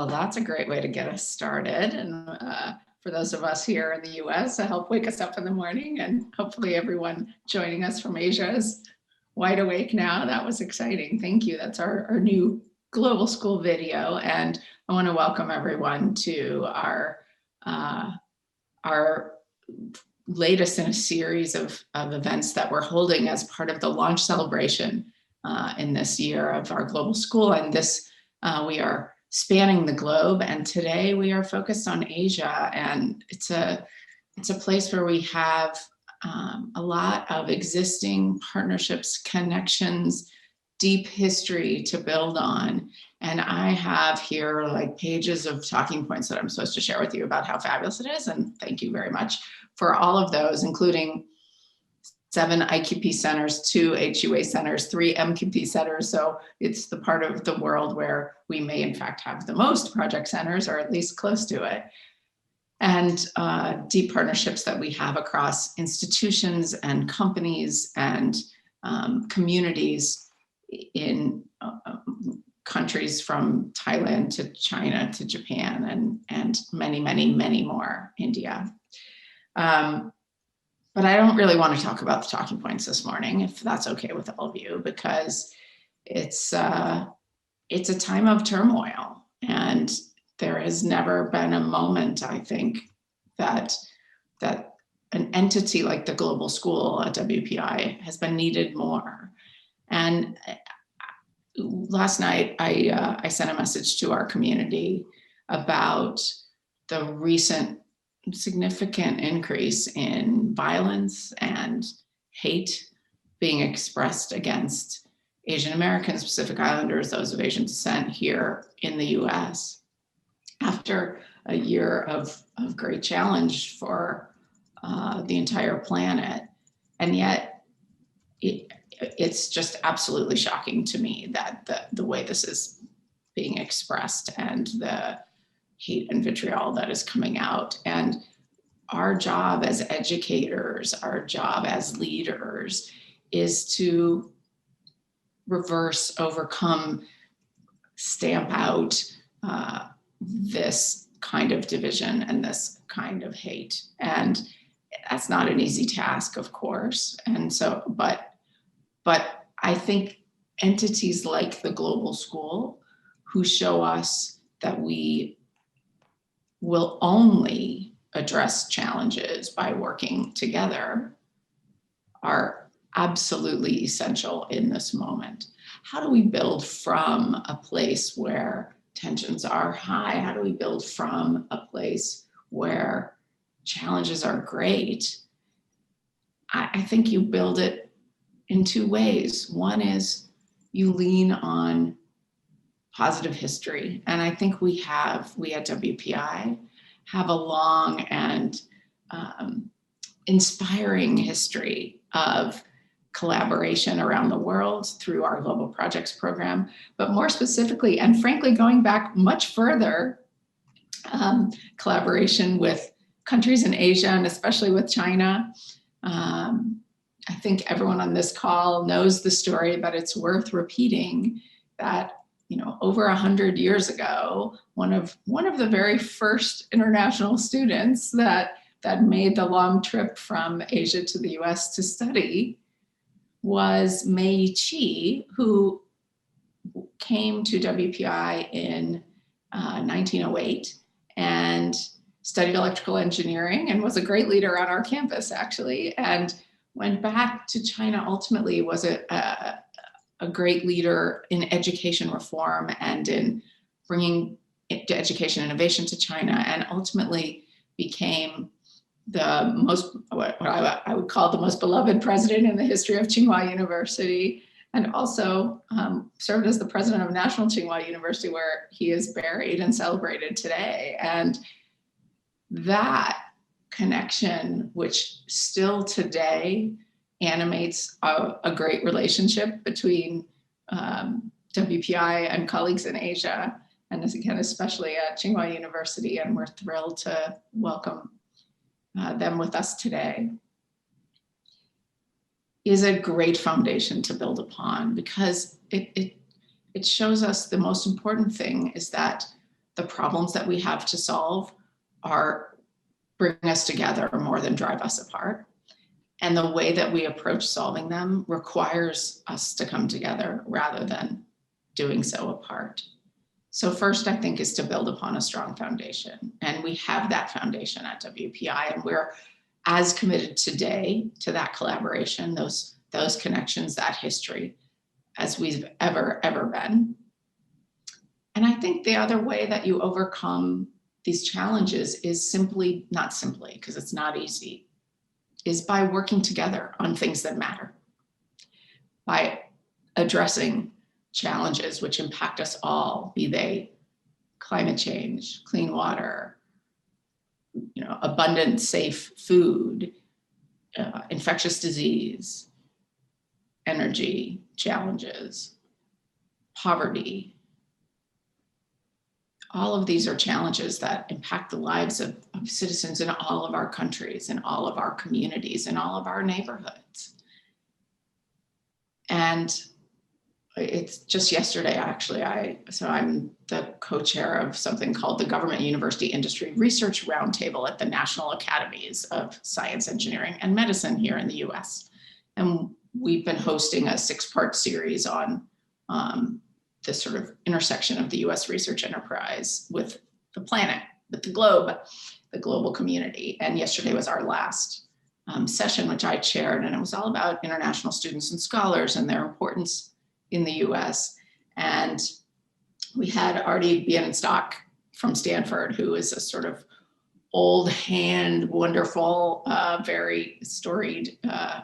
Well, that's a great way to get us started. And for those of us here in the US, to help wake us up in the morning, and hopefully everyone joining us from Asia is wide awake now. That was exciting. Thank you. That's our new global school video. And I want to welcome everyone to our latest in a series of events that we're holding as part of the launch celebration in this year of our global school. And this, we are spanning the globe. And today we are focused on Asia. And it's a place where we have a lot of existing partnerships, connections, deep history to build on. And I have here like pages of talking points that I'm supposed to share with you about how fabulous it is. And thank you very much for all of those, including 7 IQP centers, 2 HUA centers, 3 MQP centers. So it's the part of the world where we may in fact have the most project centers, or at least close to it. And deep partnerships that we have across institutions and companies and communities in countries from Thailand to China to Japan and many, many, many more, India. But I don't really want to talk about the talking points this morning, if that's okay with all of you, because it's a time of turmoil, and there has never been a moment, I think, that an entity like the global school at WPI has been needed more. And last night, I sent a message to our community about the recent significant increase in violence and hate being expressed against Asian Americans, Pacific Islanders, those of Asian descent here in the US, after a year of great challenge for the entire planet. And yet it's just absolutely shocking to me that the way this is being expressed and the hate and vitriol that is coming out. And our job as educators, our job as leaders is to reverse, overcome, stamp out this kind of division and this kind of hate. And that's not an easy task, of course. And so, but I think entities like the global school, who show us that we will only address challenges by working together, are absolutely essential in this moment. How do we build from a place where tensions are high? How do we build from a place where challenges are great? I think you build it in 2 ways. One is you lean on positive history. And I think we at WPI have a long and inspiring history of collaboration around the world through our Global Projects program, but more specifically, and frankly, going back much further, collaboration with countries in Asia and especially with China. I think everyone on this call knows the story, but it's worth repeating that, you know, over 100 years ago, one of the very first international students that made the long trip from Asia to the US to study was Mei Chi, who came to WPI in 1908 and studied electrical engineering and was a great leader on our campus, actually, and went back to China, ultimately was a great leader in education reform and in bringing education innovation to China, and ultimately became the most, what I would call the most beloved president in the history of Tsinghua University, and also served as the president of National Tsinghua University, where he is buried and celebrated today. And that connection, which still today animates a great relationship between WPI and colleagues in Asia, and again, especially at Tsinghua University, and we're thrilled to welcome them with us today, is a great foundation to build upon, because it shows us the most important thing is that the problems that we have to solve are bring us together more than drive us apart. And the way that we approach solving them requires us to come together rather than doing so apart. So first, I think, is to build upon a strong foundation. And we have that foundation at WPI, and we're as committed today to that collaboration, those connections, that history, as we've ever been. And I think the other way that you overcome these challenges is simply, not simply, because it's not easy, is by working together on things that matter, by addressing challenges which impact us all, be they climate change, clean water, abundant, safe food, infectious disease, energy challenges, poverty. All of these are challenges that impact the lives of citizens in all of our countries, in all of our communities, in all of our neighborhoods. And it's just yesterday, actually, I'm the co-chair of something called the Government University Industry Research Roundtable at the National Academies of Science, Engineering, and Medicine here in the US. And we've been hosting a 6-part series on the sort of intersection of the US research enterprise with the planet, with the globe, the global community. And yesterday was our last session, which I chaired, and it was all about international students and scholars and their importance in the US. And we had Artie Bienenstock from Stanford, who is a sort of old hand, wonderful, very storied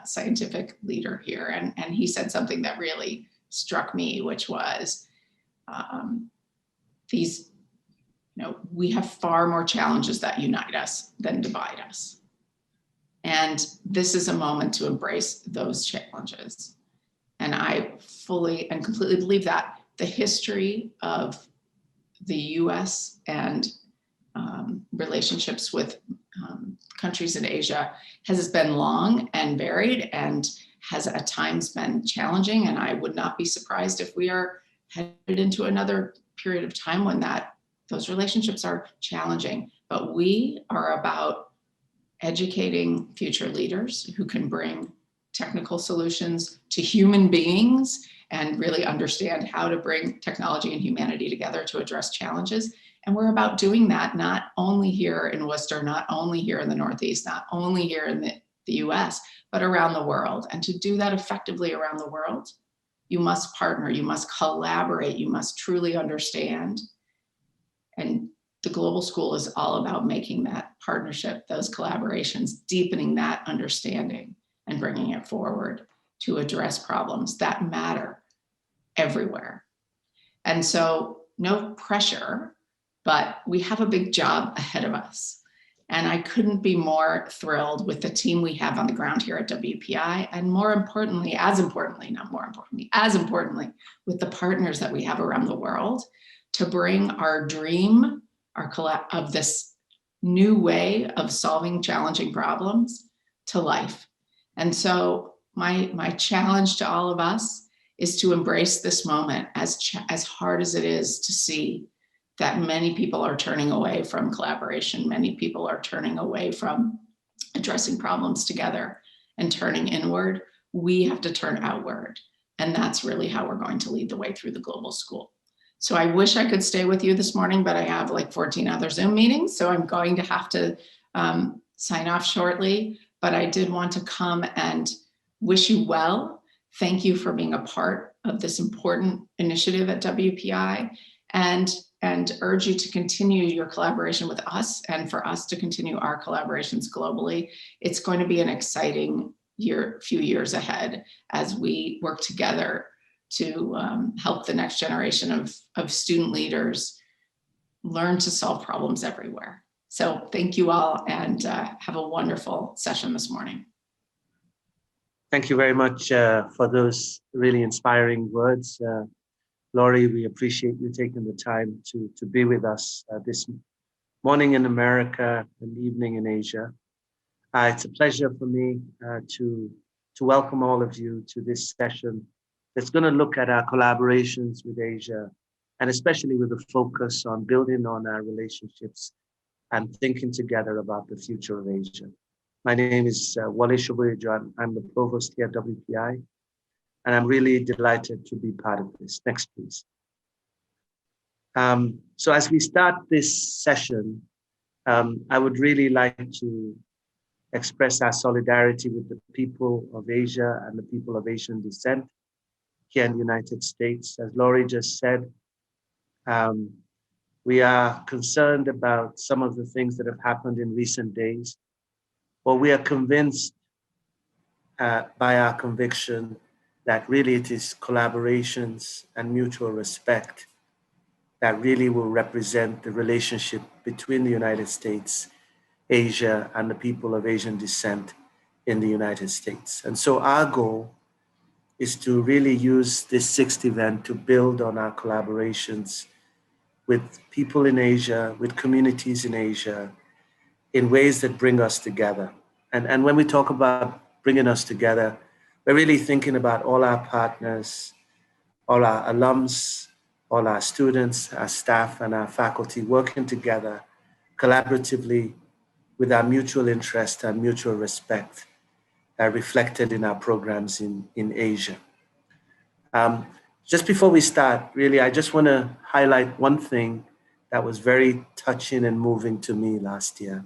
scientific leader here. And he said something that really struck me, which was we have far more challenges that unite us than divide us. And this is a moment to embrace those challenges. And I fully and completely believe that the history of the US and relationships with countries in Asia has been long and varied and has at times been challenging. And I would not be surprised if we are headed into another period of time when those relationships are challenging. But we are about educating future leaders who can bring technical solutions to human beings and really understand how to bring technology and humanity together to address challenges. And we're about doing that not only here in Worcester, not only here in the Northeast, not only here in the US, but around the world. And to do that effectively around the world, you must partner, you must collaborate, you must truly understand. And the Global School is all about making that partnership, those collaborations, deepening that understanding and bringing it forward to address problems that matter everywhere. And so no pressure, but we have a big job ahead of us. And I couldn't be more thrilled with the team we have on the ground here at WPI, and more importantly, as importantly, with the partners that we have around the world to bring our dream, of this new way of solving challenging problems to life. And so my challenge to all of us is to embrace this moment, as hard as it is to see that many people are turning away from collaboration. Many people are turning away from addressing problems together and turning inward. We have to turn outward. And that's really how we're going to lead the way through the Global School. So I wish I could stay with you this morning, but I have like 14 other Zoom meetings. So I'm going to have to sign off shortly, but I did want to come and wish you well. Thank you for being a part of this important initiative at WPI, and urge you to continue your collaboration with us and for us to continue our collaborations globally. It's going to be an exciting few years ahead as we work together to help the next generation of student leaders learn to solve problems everywhere. So thank you all, and have a wonderful session this morning. Thank you very much for those really inspiring words. Laurie, we appreciate you taking the time to be with us this morning in America and evening in Asia. It's a pleasure for me to welcome all of you to this session that's going to look at our collaborations with Asia and especially with a focus on building on our relationships and thinking together about the future of Asia. My name is Wole Soboyejo. I'm the provost here at WPI, and I'm really delighted to be part of this. Next, please. So as we start this session, I would really like to express our solidarity with the people of Asia and the people of Asian descent here in the United States. As Laurie just said, we are concerned about some of the things that have happened in recent days, but we are convinced by our conviction that really it is collaborations and mutual respect that really will represent the relationship between the United States, Asia, and the people of Asian descent in the United States. And so our goal is to really use this sixth event to build on our collaborations with people in Asia, with communities in Asia, in ways that bring us together. And when we talk about bringing us together, we're really thinking about all our partners, all our alums, all our students, our staff, and our faculty working together collaboratively with our mutual interest and mutual respect reflected in our programs in Asia. Just before we start, really, I just want to highlight one thing that was very touching and moving to me last year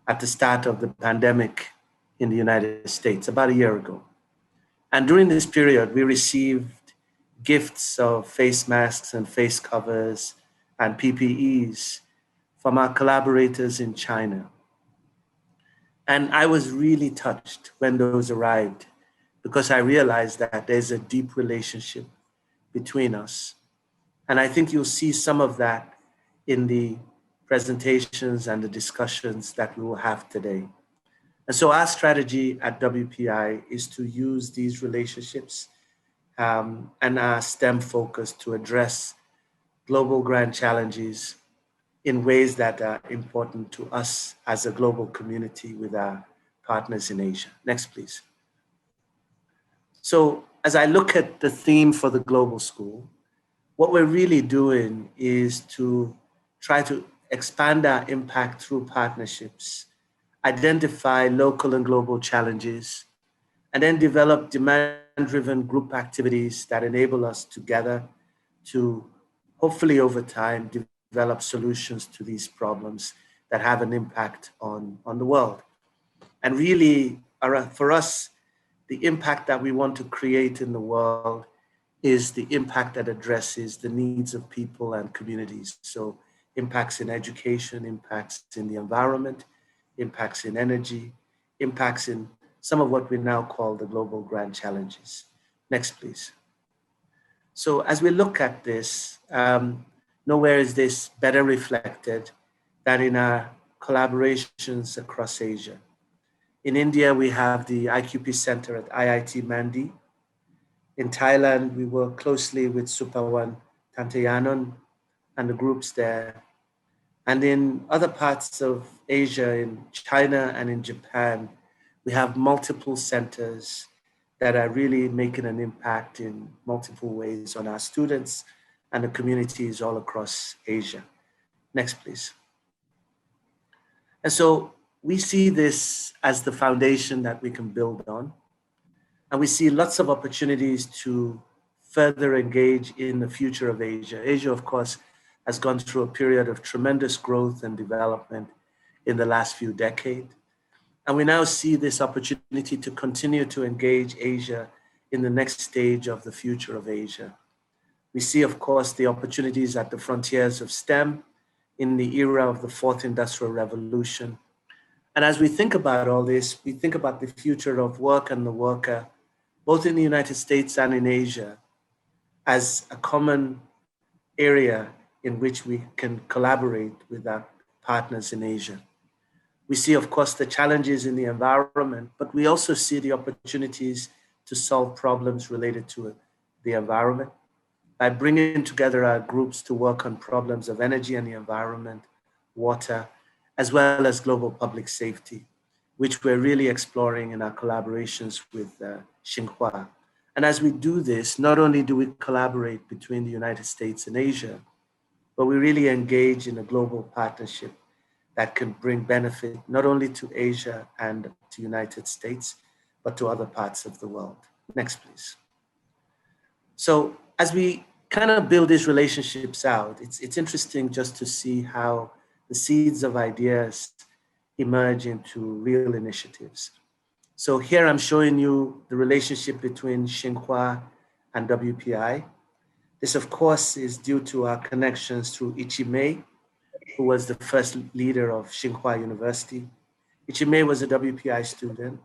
at the start of the pandemic in the United States, about a year ago. And during this period, we received gifts of face masks and face covers and PPEs from our collaborators in China. And I was really touched when those arrived because I realized that there's a deep relationship between us. And I think you'll see some of that in the presentations and the discussions that we will have today. And so our strategy at WPI is to use these relationships and our STEM focus to address global grand challenges in ways that are important to us as a global community with our partners in Asia. Next, please. So as I look at the theme for the Global School, what we're really doing is to try to expand our impact through partnerships, identify local and global challenges, and then develop demand-driven group activities that enable us together to hopefully over time develop solutions to these problems that have an impact on the world. And really, for us, the impact that we want to create in the world is the impact that addresses the needs of people and communities. So impacts in education, impacts in the environment, impacts in energy, impacts in some of what we now call the global grand challenges. Next, please. So as we look at this, nowhere is this better reflected than in our collaborations across Asia. In India, we have the IQP Center at IIT Mandi. In Thailand, we work closely with Supawan Tantayanon and the groups there. And in other parts of Asia, in China and in Japan, we have multiple centers that are really making an impact in multiple ways on our students and the communities all across Asia. Next, please. And so we see this as the foundation that we can build on. And we see lots of opportunities to further engage in the future of Asia. Asia, of course, has gone through a period of tremendous growth and development in the last few decades. And we now see this opportunity to continue to engage Asia in the next stage of the future of Asia. We see, of course, the opportunities at the frontiers of STEM in the era of the fourth industrial revolution. And as we think about all this, we think about the future of work and the worker, both in the United States and in Asia, as a common area in which we can collaborate with our partners in Asia. We see, of course, the challenges in the environment, but we also see the opportunities to solve problems related to the environment by bringing together our groups to work on problems of energy and the environment, water, as well as global public safety, which we're really exploring in our collaborations with Tsinghua And as we do this, not only do we collaborate between the United States and Asia, but we really engage in a global partnership that can bring benefit not only to Asia and to United States, but to other parts of the world. Next, please. So as we kind of build these relationships out, it's interesting just to see how the seeds of ideas emerge into real initiatives. So here I'm showing you the relationship between Tsinghua and WPI. This, of course, is due to our connections through Ichimei, who was the first leader of Tsinghua University. Ichimei was a WPI student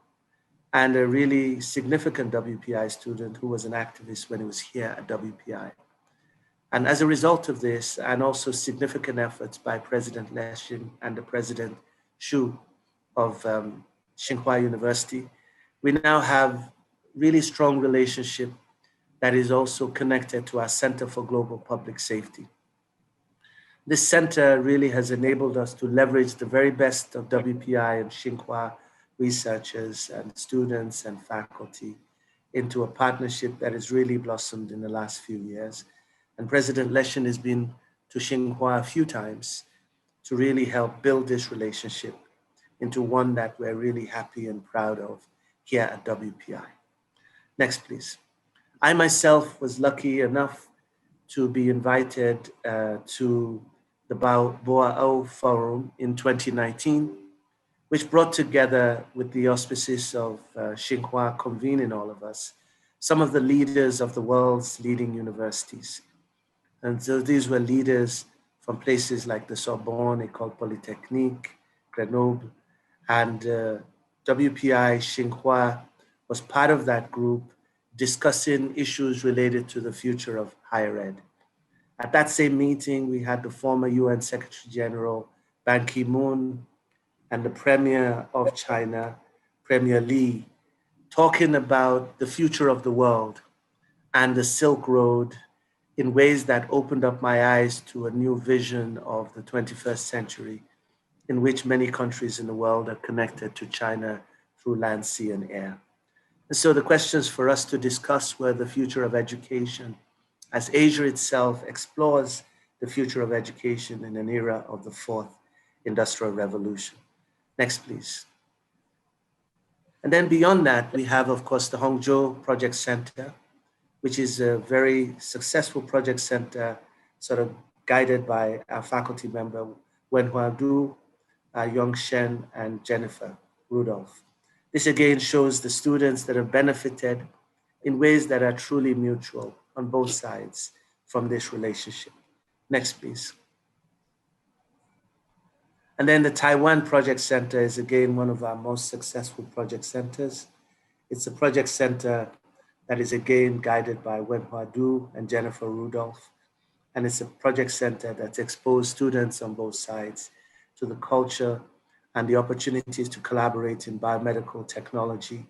and a really significant WPI student who was an activist when he was here at WPI. And as a result of this, and also significant efforts by President Lessing and the President Xu of Tsinghua University, we now have really strong relationship that is also connected to our Center for Global Public Safety. This center really has enabled us to leverage the very best of WPI and Tsinghua researchers and students and faculty into a partnership that has really blossomed in the last few years. And President Lessing has been to Tsinghua a few times to really help build this relationship into one that we're really happy and proud of here at WPI. Next, please. I myself was lucky enough to be invited to the Boao Forum in 2019, which brought together, with the auspices of Tsinghua convening all of us, some of the leaders of the world's leading universities. And so these were leaders from places like the Sorbonne, École Polytechnique, Grenoble, and WPI Tsinghua was part of that group discussing issues related to the future of higher ed. At that same meeting, we had the former UN Secretary General Ban Ki-moon and the Premier of China, Premier Li, talking about the future of the world and the Silk Road in ways that opened up my eyes to a new vision of the 21st century, in which many countries in the world are connected to China through land, sea, and air. And so the questions for us to discuss were the future of education, as Asia itself explores the future of education in an era of the fourth industrial revolution. Next, please. And then beyond that, we have, of course, the Hangzhou Project Center, which is a very successful project center, sort of guided by our faculty member, Wenhua Du, Yong Shen, and Jennifer Rudolph. This again shows the students that have benefited in ways that are truly mutual on both sides from this relationship. Next, please. And then the Taiwan Project Center is again one of our most successful project centers. It's a project center that is again guided by Wenhua Du and Jennifer Rudolph. And it's a project center that's exposed students on both sides to the culture and the opportunities to collaborate in biomedical technology,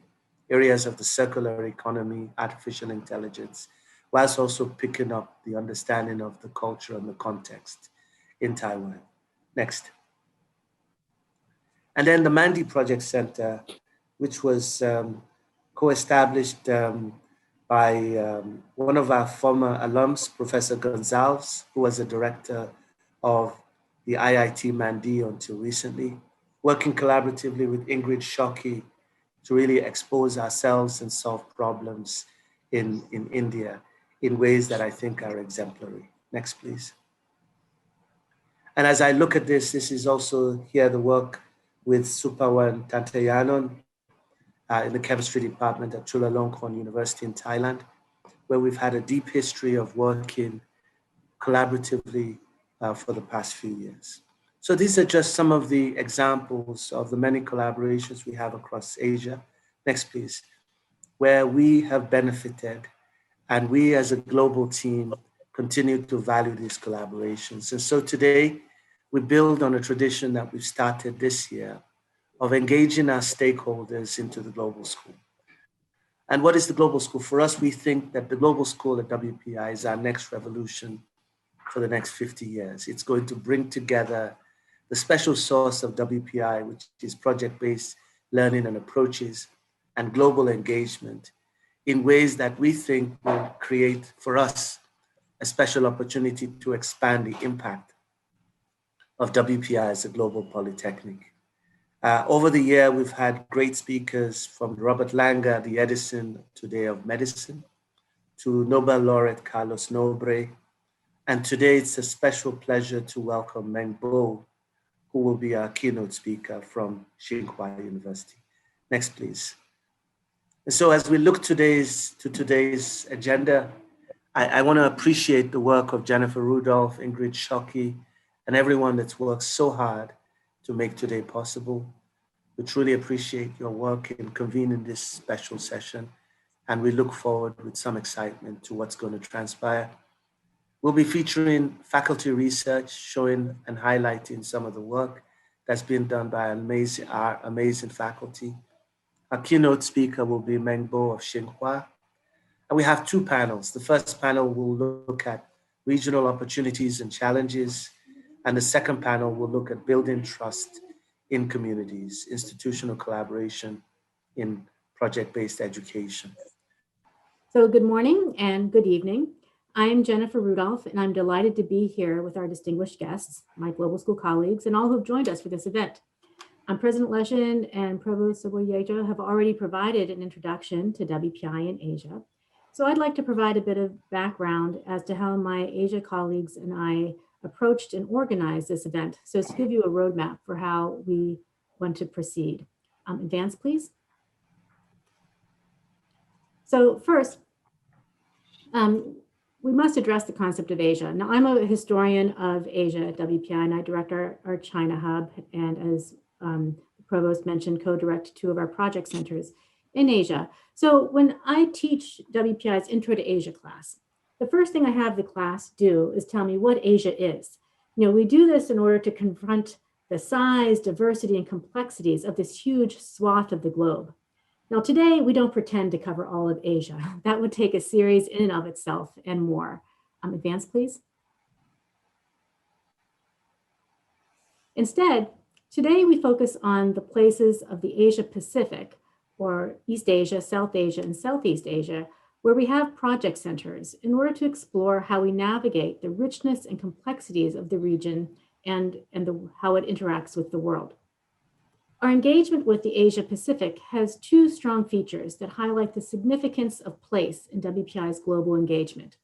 areas of the circular economy, artificial intelligence, whilst also picking up the understanding of the culture and the context in Taiwan. Next. And then the Mandy Project Center, which was co-established by one of our former alums, Professor Gonzalez, who was the director of the IIT Mandi until recently, working collaboratively with Ingrid Shockey to really expose ourselves and solve problems in India in ways that I think are exemplary. Next, please. And as I look at this, this is also here the work with Supawan Tantayanon in the chemistry department at Chulalongkorn University in Thailand, where we've had a deep history of working collaboratively for the past few years. So these are just some of the examples of the many collaborations we have across Asia. Next, please. Where we have benefited and we as a global team continue to value these collaborations. And so today we build on a tradition that we've started this year of engaging our stakeholders into the global school. And what is the global school? For us, we think that the global school at WPI is our next revolution for the next 50 years. It's going to bring together the special source of WPI, which is project-based learning and approaches and global engagement in ways that we think will create for us a special opportunity to expand the impact of WPI as a global polytechnic. Over the year, we've had great speakers from Robert Langer, the Edison today of medicine, to Nobel laureate Carlos Nobre. And today it's a special pleasure to welcome Meng Bo, who will be our keynote speaker from Tsinghua University. Next, please. And so as we look to today's agenda, I want to appreciate the work of Jennifer Rudolph, Ingrid Shockey, and everyone that's worked so hard to make today possible. We truly appreciate your work in convening this special session, and we look forward with some excitement to what's going to transpire. We'll be featuring faculty research, showing and highlighting some of the work that's been done by our amazing faculty. Our keynote speaker will be Meng Bo of Tsinghua. And we have two panels. The first panel will look at regional opportunities and challenges. And the second panel will look at building trust in communities, institutional collaboration in project-based education. So good morning and good evening. I am Jennifer Rudolph, and I'm delighted to be here with our distinguished guests, my global school colleagues, and all who've joined us for this event. President Leshin and Provost Soboyejo have already provided an introduction to WPI in Asia. So I'd like to provide a bit of background as to how my Asia colleagues and I approached and organized this event, so as to give you a roadmap for how we want to proceed. Advance, please. So first, we must address the concept of Asia. Now, I'm a historian of Asia at WPI, and I direct our China hub, and as the provost mentioned, co-direct two of our project centers in Asia. So when I teach WPI's Intro to Asia class, the first thing I have the class do is tell me what Asia is. We do this in order to confront the size, diversity, and complexities of this huge swath of the globe. Now, today, we don't pretend to cover all of Asia. That would take a series in and of itself and more. Advance, please. Instead, today we focus on the places of the Asia Pacific, or East Asia, South Asia, and Southeast Asia, where we have project centers in order to explore how we navigate the richness and complexities of the region and how it interacts with the world. Our engagement with the Asia Pacific has two strong features that highlight the significance of place in WPI's global engagement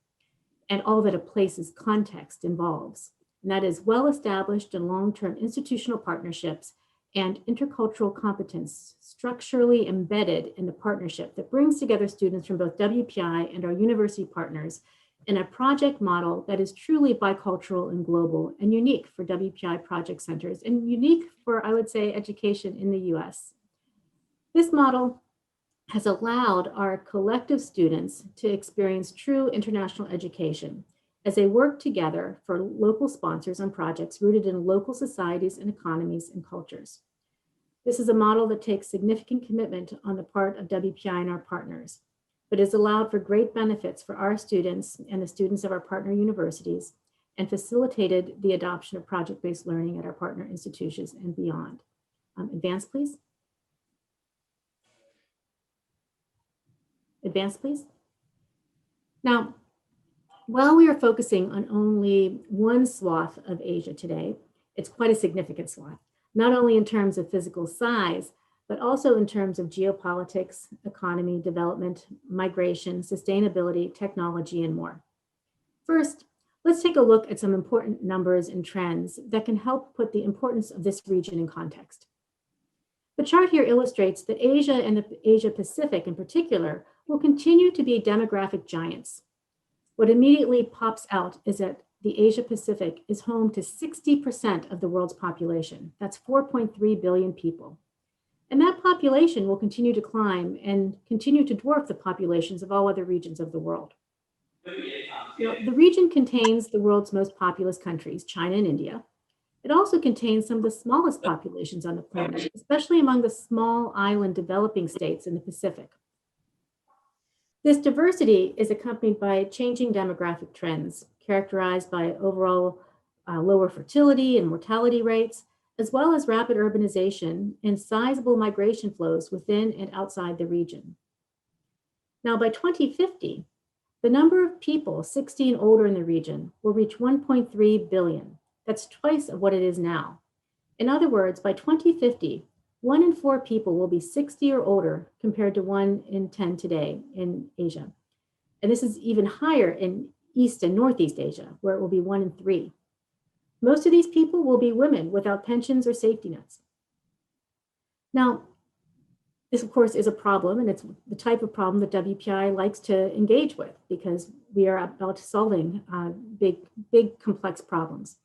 and all that a place's context involves. And that is well-established and long-term institutional partnerships and intercultural competence structurally embedded in the partnership that brings together students from both WPI and our university partners in a project model that is truly bicultural and global and unique for WPI project centers and unique for, I would say, education in the US. This model has allowed our collective students to experience true international education as they work together for local sponsors on projects rooted in local societies and economies and cultures. This is a model that takes significant commitment on the part of WPI and our partners, but has allowed for great benefits for our students and the students of our partner universities and facilitated the adoption of project-based learning at our partner institutions and beyond. Advance, please. Advance, please. Now, while we are focusing on only one swath of Asia today, it's quite a significant swath, not only in terms of physical size, but also in terms of geopolitics, economy, development, migration, sustainability, technology, and more. First, let's take a look at some important numbers and trends that can help put the importance of this region in context. The chart here illustrates that Asia and the Asia Pacific in particular will continue to be demographic giants. What immediately pops out is that the Asia Pacific is home to 60% of the world's population. That's 4.3 billion people. And that population will continue to climb and continue to dwarf the populations of all other regions of the world. The region contains the world's most populous countries, China and India. It also contains some of the smallest populations on the planet, especially among the small island developing states in the Pacific. This diversity is accompanied by changing demographic trends, characterized by overall lower fertility and mortality rates, as well as rapid urbanization and sizable migration flows within and outside the region. Now, by 2050, the number of people 60 and older in the region will reach 1.3 billion. That's twice of what it is now. In other words, by 2050, 1 in 4 people will be 60 or older compared to 1 in 10 today in Asia. And this is even higher in East and Northeast Asia, where it will be 1 in 3. Most of these people will be women without pensions or safety nets. Now, this, of course, is a problem, and it's the type of problem that WPI likes to engage with because we are about solving big, complex problems.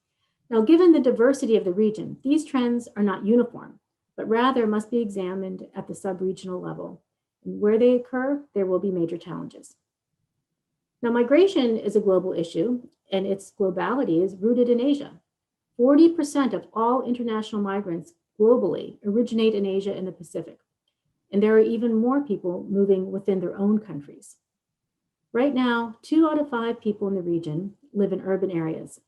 Now, given the diversity of the region, these trends are not uniform, but rather must be examined at the sub-regional level. And where they occur, there will be major challenges. Now, migration is a global issue, and its globality is rooted in Asia. 40% of all international migrants globally originate in Asia and the Pacific. And there are even more people moving within their own countries. Right now, 2 out of 5 people in the region live in urban areas,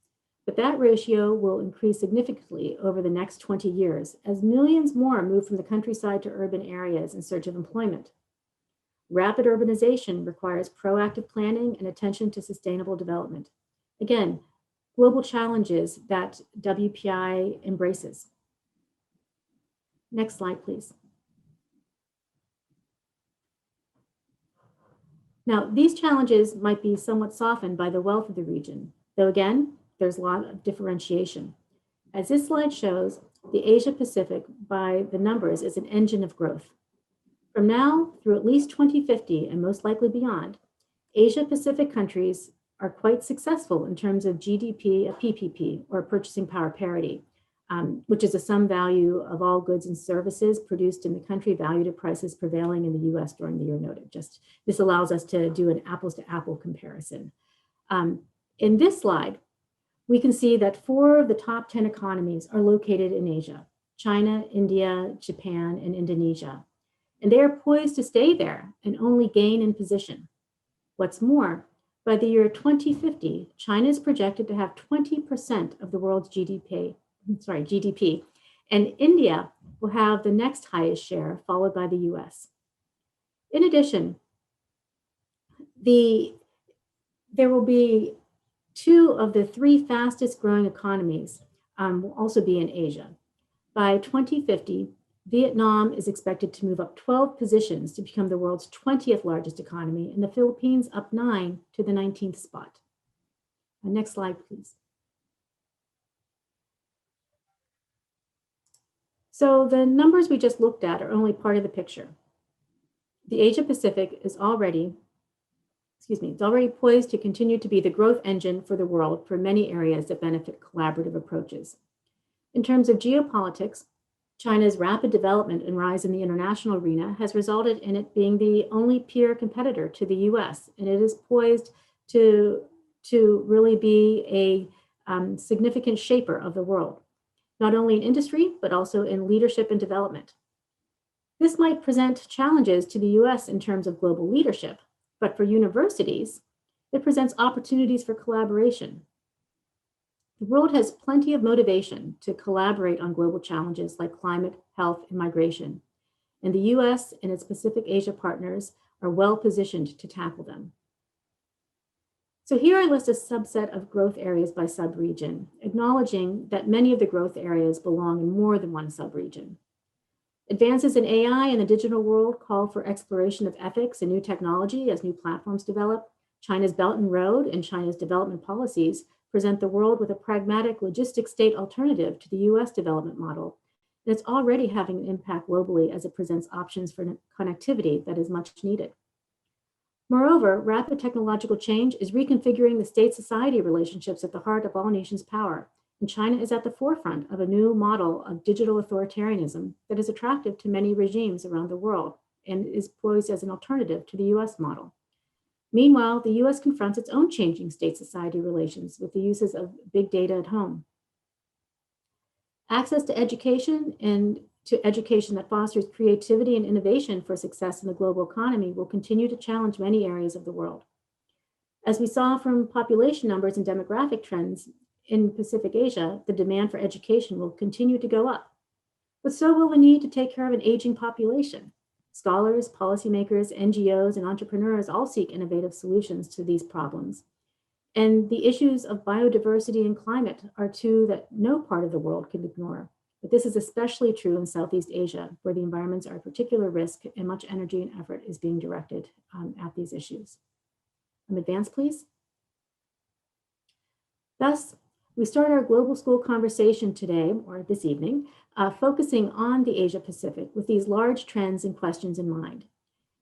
but that ratio will increase significantly over the next 20 years as millions more move from the countryside to urban areas in search of employment. Rapid urbanization requires proactive planning and attention to sustainable development. Again, global challenges that WPI embraces. Next slide, please. Now, these challenges might be somewhat softened by the wealth of the region, though again, there's a lot of differentiation. As this slide shows, the Asia Pacific, by the numbers, is an engine of growth. From now through at least 2050, and most likely beyond, Asia Pacific countries are quite successful in terms of GDP, a PPP, or purchasing power parity, which is a sum value of all goods and services produced in the country valued at prices prevailing in the US during the year noted. This allows us to do an apples to apple comparison. In this slide, we can see that 4 of the top 10 economies are located in Asia: China, India, Japan, and Indonesia. And they are poised to stay there and only gain in position. What's more, by the year 2050, China is projected to have 20% of the world's GDP, and India will have the next highest share, followed by the US. In addition, there will be 2 of the 3 fastest growing economies will also be in Asia. By 2050, Vietnam is expected to move up 12 positions to become the world's 20th largest economy, and the Philippines up 9 to the 19th spot. Next slide, please. So the numbers we just looked at are only part of the picture. The Asia Pacific is already poised to continue to be the growth engine for the world for many areas that benefit collaborative approaches. In terms of geopolitics, China's rapid development and rise in the international arena has resulted in it being the only peer competitor to the US, and it is poised to really be a significant shaper of the world, not only in industry, but also in leadership and development. This might present challenges to the US in terms of global leadership, but for universities, it presents opportunities for collaboration. The world has plenty of motivation to collaborate on global challenges like climate, health, and migration, and the US and its Pacific Asia partners are well positioned to tackle them. So here I list a subset of growth areas by subregion, acknowledging that many of the growth areas belong in more than one subregion. Advances in AI and the digital world call for exploration of ethics and new technology as new platforms develop. China's Belt and Road and China's development policies present the world with a pragmatic logistics state alternative to the US development model. And it's already having an impact globally as it presents options for connectivity that is much needed. Moreover, rapid technological change is reconfiguring the state-society relationships at the heart of all nations' power. And China is at the forefront of a new model of digital authoritarianism that is attractive to many regimes around the world and is poised as an alternative to the US model. Meanwhile, the US confronts its own changing state-society relations with the uses of big data at home. Access to education and to education that fosters creativity and innovation for success in the global economy will continue to challenge many areas of the world. As we saw from population numbers and demographic trends in Pacific Asia, the demand for education will continue to go up. But so will the need to take care of an aging population. Scholars, policymakers, NGOs, and entrepreneurs all seek innovative solutions to these problems. And the issues of biodiversity and climate are two that no part of the world can ignore. But this is especially true in Southeast Asia, where the environments are a particular risk and much energy and effort is being directed at these issues. Advance, please. Thus, we start our global school conversation today, or this evening, focusing on the Asia Pacific with these large trends and questions in mind.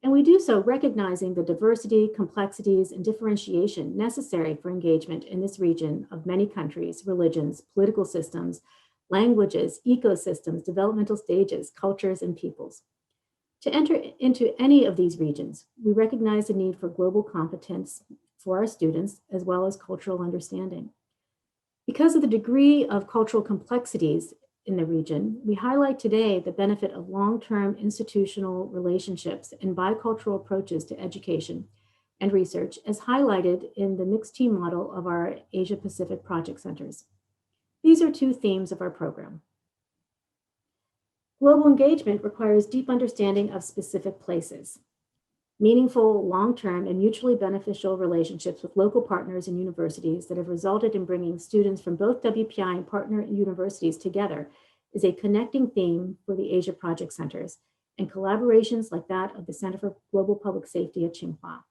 And we do so recognizing the diversity, complexities, and differentiation necessary for engagement in this region of many countries, religions, political systems, languages, ecosystems, developmental stages, cultures, and peoples. To enter into any of these regions, we recognize the need for global competence for our students, as well as cultural understanding. Because of the degree of cultural complexities in the region, we highlight today the benefit of long-term institutional relationships and bicultural approaches to education and research, as highlighted in the mixed team model of our Asia Pacific project centers. These are two themes of our program. Global engagement requires deep understanding of specific places, meaningful, long-term, and mutually beneficial relationships with local partners and universities that have resulted in bringing students from both WPI and partner universities together is a connecting theme for the Asia Project Centers and collaborations like that of the Center for Global Public Safety at Tsinghua.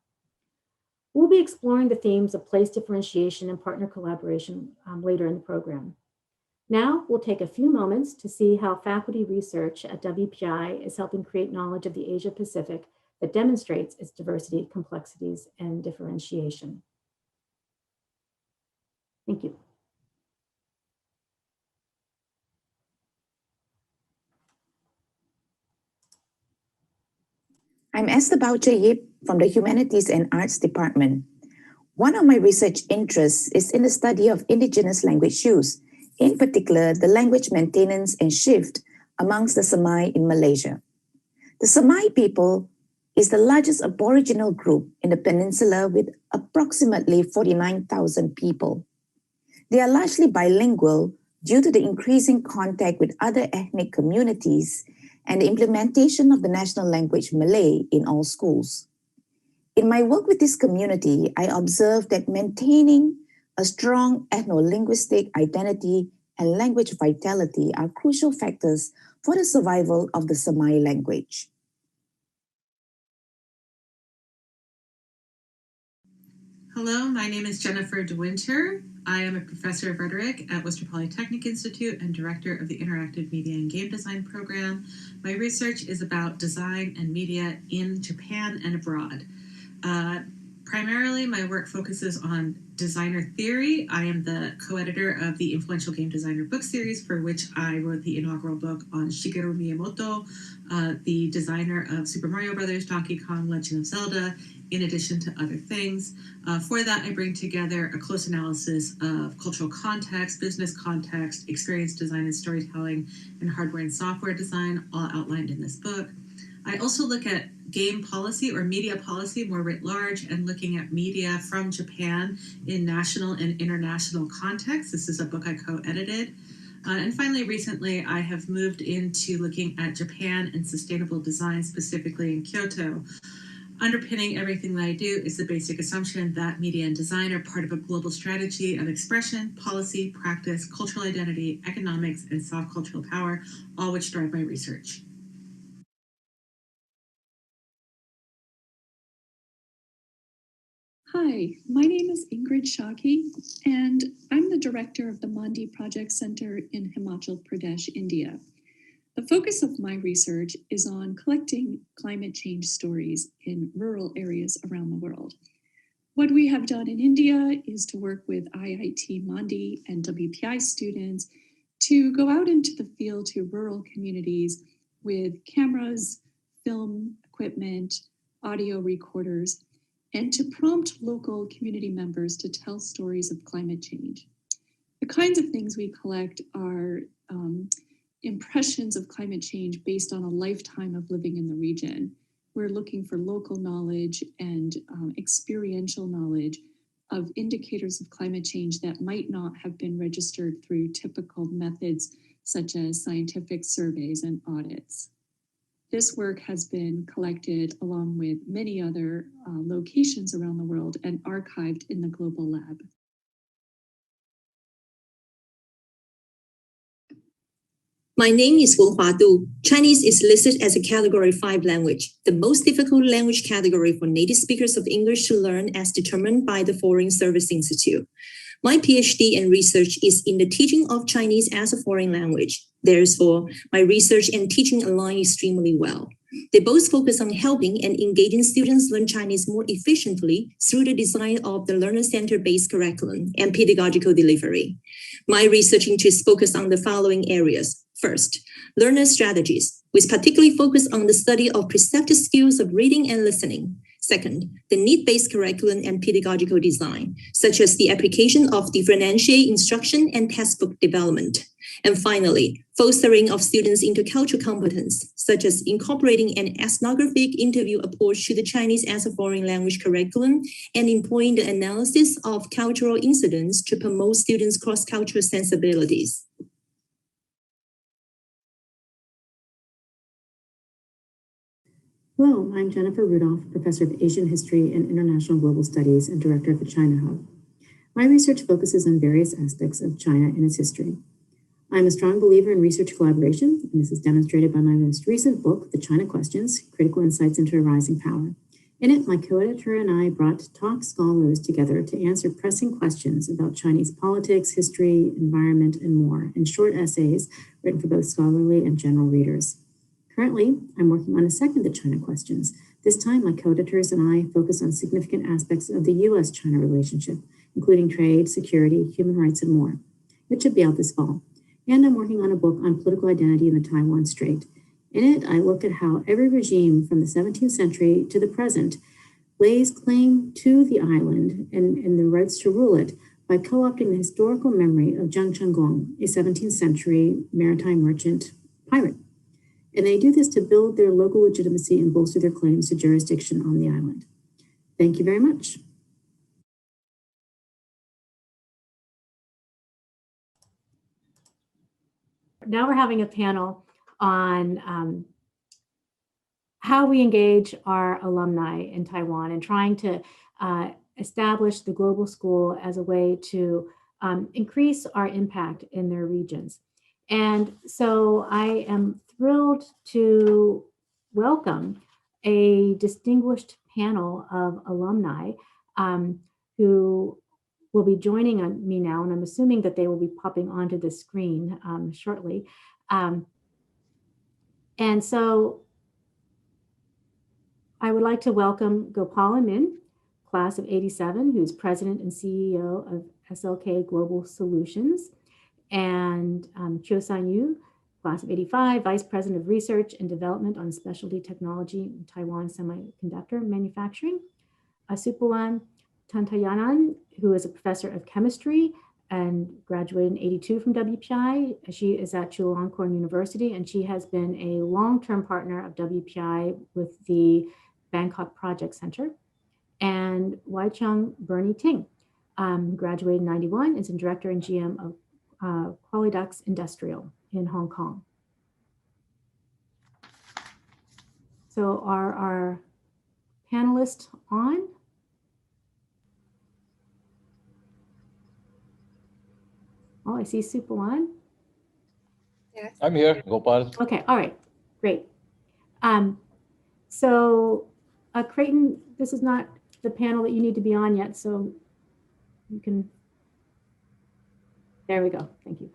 We'll be exploring the themes of place differentiation and partner collaboration later in the program. Now, we'll take a few moments to see how faculty research at WPI is helping create knowledge of the Asia Pacific that demonstrates its diversity, complexities, and differentiation. Thank you. I'm Esther Boucher-Yip from the Humanities and Arts Department. One of my research interests is in the study of indigenous language use, in particular, the language maintenance and shift amongst the Semai in Malaysia. The Semai people is the largest Aboriginal group in the peninsula with approximately 49,000 people. They are largely bilingual due to the increasing contact with other ethnic communities and the implementation of the national language Malay in all schools. In my work with this community, I observed that maintaining a strong ethno-linguistic identity and language vitality are crucial factors for the survival of the Semai language. Hello, my name is Jennifer De Winter. I am a professor of rhetoric at Worcester Polytechnic Institute and director of the Interactive Media and Game Design program. My research is about design and media in Japan and abroad. Primarily, my work focuses on designer theory. I am the co-editor of the influential game designer book series, for which I wrote the inaugural book on Shigeru Miyamoto, the designer of Super Mario Brothers, Donkey Kong, Legend of Zelda, in addition to other things. For that, I bring together a close analysis of cultural context, business context, experience design and storytelling, and hardware and software design, all outlined in this book. I also look at game policy or media policy more writ large and looking at media from Japan in national and international context. This is a book I co-edited. And finally, recently, I have moved into looking at Japan and sustainable design, specifically in Kyoto. Underpinning everything that I do is the basic assumption that media and design are part of a global strategy of expression, policy, practice, cultural identity, economics, and soft cultural power, all which drive my research. Hi, my name is Ingrid Shaki, and I'm the director of the Mandi Project Center in Himachal Pradesh, India. The focus of my research is on collecting climate change stories in rural areas around the world. What we have done in India is to work with IIT Mandi and WPI students to go out into the field to rural communities with cameras, film equipment, audio recorders, and to prompt local community members to tell stories of climate change. The kinds of things we collect are impressions of climate change based on a lifetime of living in the region. We're looking for local knowledge and experiential knowledge of indicators of climate change that might not have been registered through typical methods such as scientific surveys and audits. This work has been collected along with many other locations around the world and archived in the Global Lab. My name is Wen Huadu. Chinese is listed as a Category 5 language, the most difficult language category for native speakers of English to learn as determined by the Foreign Service Institute. My PhD and research is in the teaching of Chinese as a foreign language. Therefore, my research and teaching align extremely well. They both focus on helping and engaging students learn Chinese more efficiently through the design of the learner-center-based curriculum and pedagogical delivery. My research interests focus on the following areas. First, learner strategies, with particularly focus on the study of perceptive skills of reading and listening. Second, the need-based curriculum and pedagogical design, such as the application of differentiated instruction and textbook development. And finally, fostering of students' intercultural competence, such as incorporating an ethnographic interview approach to the Chinese as a foreign language curriculum and employing the analysis of cultural incidents to promote students' cross-cultural sensibilities. Hello, I'm Jennifer Rudolph, Professor of Asian History and International Global Studies and Director of the China Hub. My research focuses on various aspects of China and its history. I'm a strong believer in research collaboration, and this is demonstrated by my most recent book, The China Questions, Critical Insights into a Rising Power. In it, my co-editor and I brought top scholars together to answer pressing questions about Chinese politics, history, environment, and more in short essays written for both scholarly and general readers. Currently, I'm working on a second The China Questions. This time, my co-editors and I focus on significant aspects of the U.S.-China relationship, including trade, security, human rights, and more. It should be out this fall. And I'm working on a book on political identity in the Taiwan Strait. In it, I look at how every regime from the 17th century to the present lays claim to the island and the rights to rule it by co-opting the historical memory of Zhang Chenggong, a 17th century maritime merchant pirate. And they do this to build their local legitimacy and bolster their claims to jurisdiction on the island. Thank you very much. Now we're having a panel on how we engage our alumni in Taiwan and trying to establish the global school as a way to increase our impact in their regions. And so I am thrilled to welcome a distinguished panel of alumni who will be joining me now, and I'm assuming that they will be popping onto the screen shortly. And so I would like to welcome Gopal Min, class of 87, who's president and CEO of SLK Global Solutions, and Chiu San-yu, class of 85, vice president of research and development on specialty technology in Taiwan semiconductor manufacturing. Supawan Tantayanan, who is a professor of chemistry and graduated in 82 from WPI. She is at Chulalongkorn University, and she has been a long-term partner of WPI with the Bangkok Project Center. And Waichung Bernie Ting, graduated in 91, is a director and GM of Qualidux Industrial in Hong Kong. So are our panelists on? Oh, I see Supawan. Yes. I'm here, Gopal. Okay, all right, great. So Creighton, this is not the panel that you need to be on yet, so you can, there we go, thank you.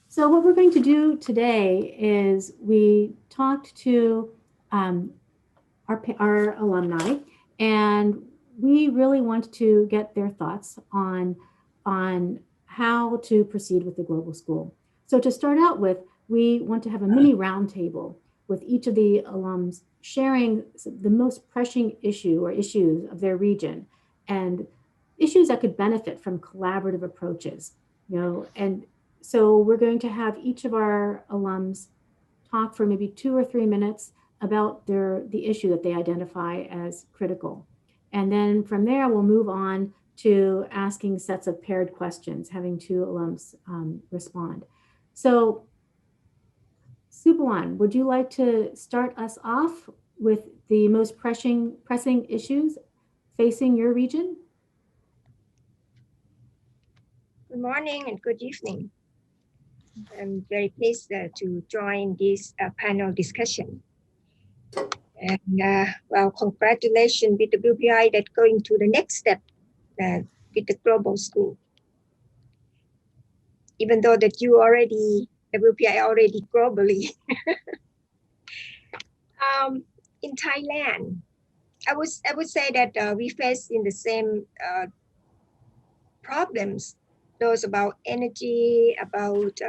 So what we're going to do today is we talked to our alumni, and we really want to get their thoughts on how to proceed with the global school. So to start out with, we want to have a mini roundtable with each of the alums sharing the most pressing issue or issues of their region and issues that could benefit from collaborative approaches, you know. And so we're going to have each of our alums talk for maybe 2 or 3 minutes about the issue that they identify as critical. And then from there, we'll move on to asking sets of paired questions, having 2 alums respond. So Subawan, would you like to start us off with the most pressing issues facing your region? Good morning and good evening. I'm very pleased to join this panel discussion. And well, congratulations with the WPI that going to the next step with the global school. Even though that you already, WPI already globally. In Thailand, I would say that we face in the same problems, those about energy, about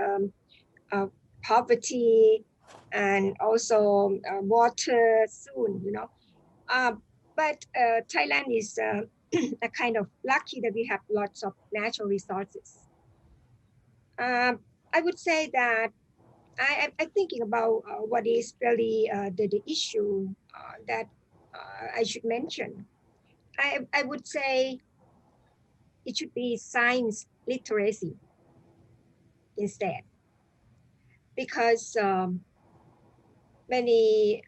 poverty, and also water soon, you know. But Thailand is a kind of lucky that we have lots of natural resources. I would say that I'm thinking about what is really the issue that I should mention. I would say it should be science literacy instead, because many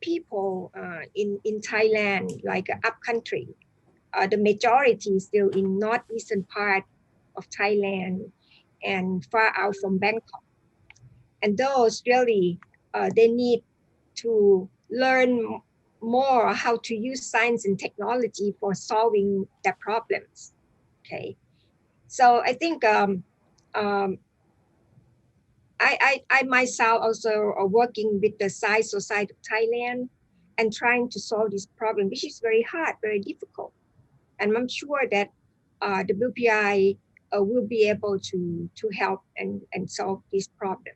people in Thailand, like upcountry, the majority is still in northeastern part of Thailand and far out from Bangkok. And those really, they need to learn more how to use science and technology for solving their problems. Okay, so I think I myself also are working with the Science Society of Thailand and trying to solve this problem, which is very hard, very difficult. And I'm sure that the WPI will be able to help and solve this problem.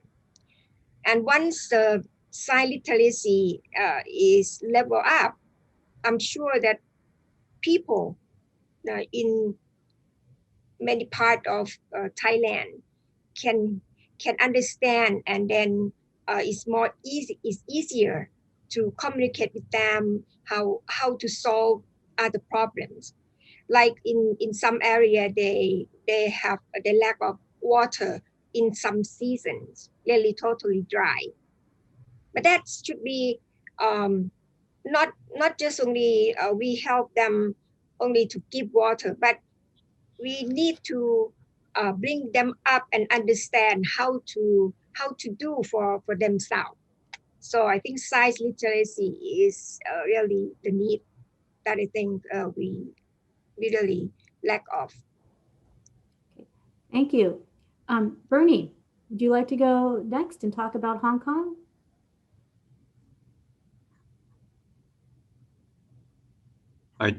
And once the science literacy is level up, I'm sure that people in many parts of Thailand can understand, and then it's easier to communicate with them how to solve other problems. Like in some area, they have the lack of water in some seasons, really totally dry. But that should be not just only we help them only to give water, but we need to bring them up and understand how to do for themselves. So I think science literacy is really the need that I think we really lack of. Thank you. Bernie, would you like to go next and talk about Hong Kong?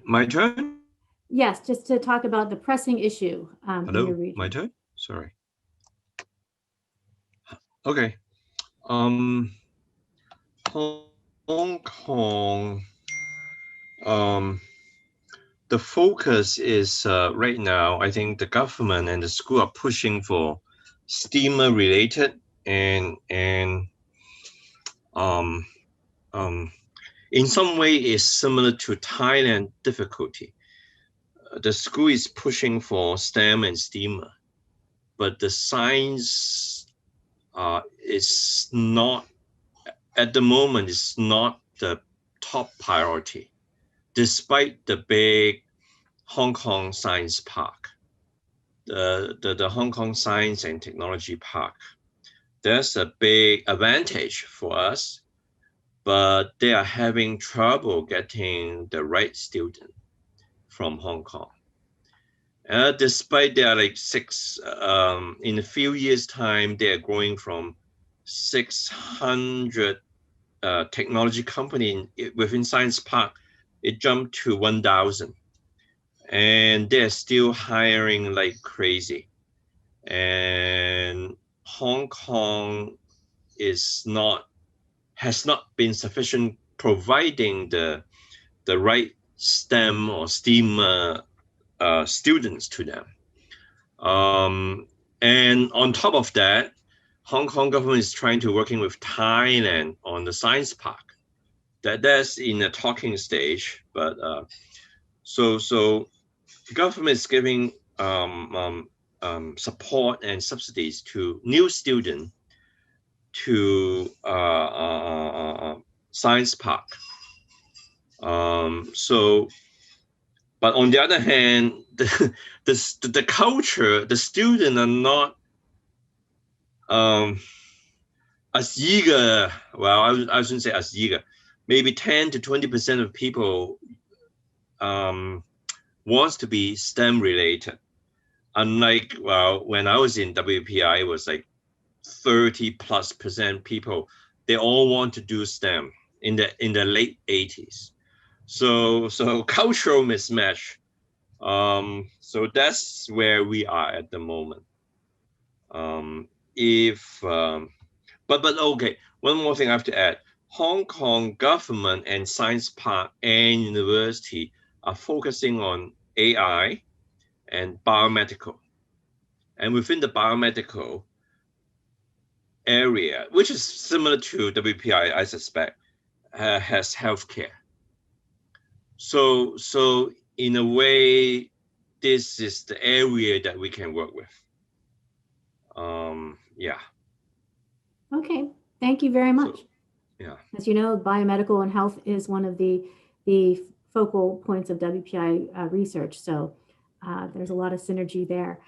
My turn? Yes, just to talk about the pressing issue in your Hello, region. my turn? Sorry. Okay. Hong Kong, the focus is right now, I think the government and the school are pushing for steamer related and in some way is similar to Thailand difficulty. The school is pushing for STEM and steamer, but the science is not, at the moment, is not the top priority, despite the big Hong Kong Science Park, the Hong Kong Science and Technology Park. There's a big advantage for us, but they are having trouble getting the right student from Hong Kong. Despite they are like in a few years' time, they are growing from 600 technology company within Science Park, it jumped to 1,000. And they're still hiring like crazy. And Hong Kong has not been sufficient providing the right STEM or STEAM students to them. And on top of that, Hong Kong government is trying to working with Thailand on the science park. That's in a talking stage, but so the government is giving support and subsidies to new students, to Science Park. But on the other hand, the culture, the students are not as eager. Well, I shouldn't say as eager. Maybe 10 to 20% of people wants to be STEM related. Unlike, well, when I was in WPI, it was like 30+% people. They all want to do STEM in the late 80s. So cultural mismatch. So that's where we are at the moment. But okay, one more thing I have to add. Hong Kong government and Science Park and university are focusing on AI and biomedical. And within the biomedical area, which is similar to WPI, I suspect, has healthcare. So in a way, this is the area that we can work with. Yeah. Okay, thank you very much. So, yeah. As you know, biomedical and health is one of the focal points of WPI research. So there's a lot of synergy there.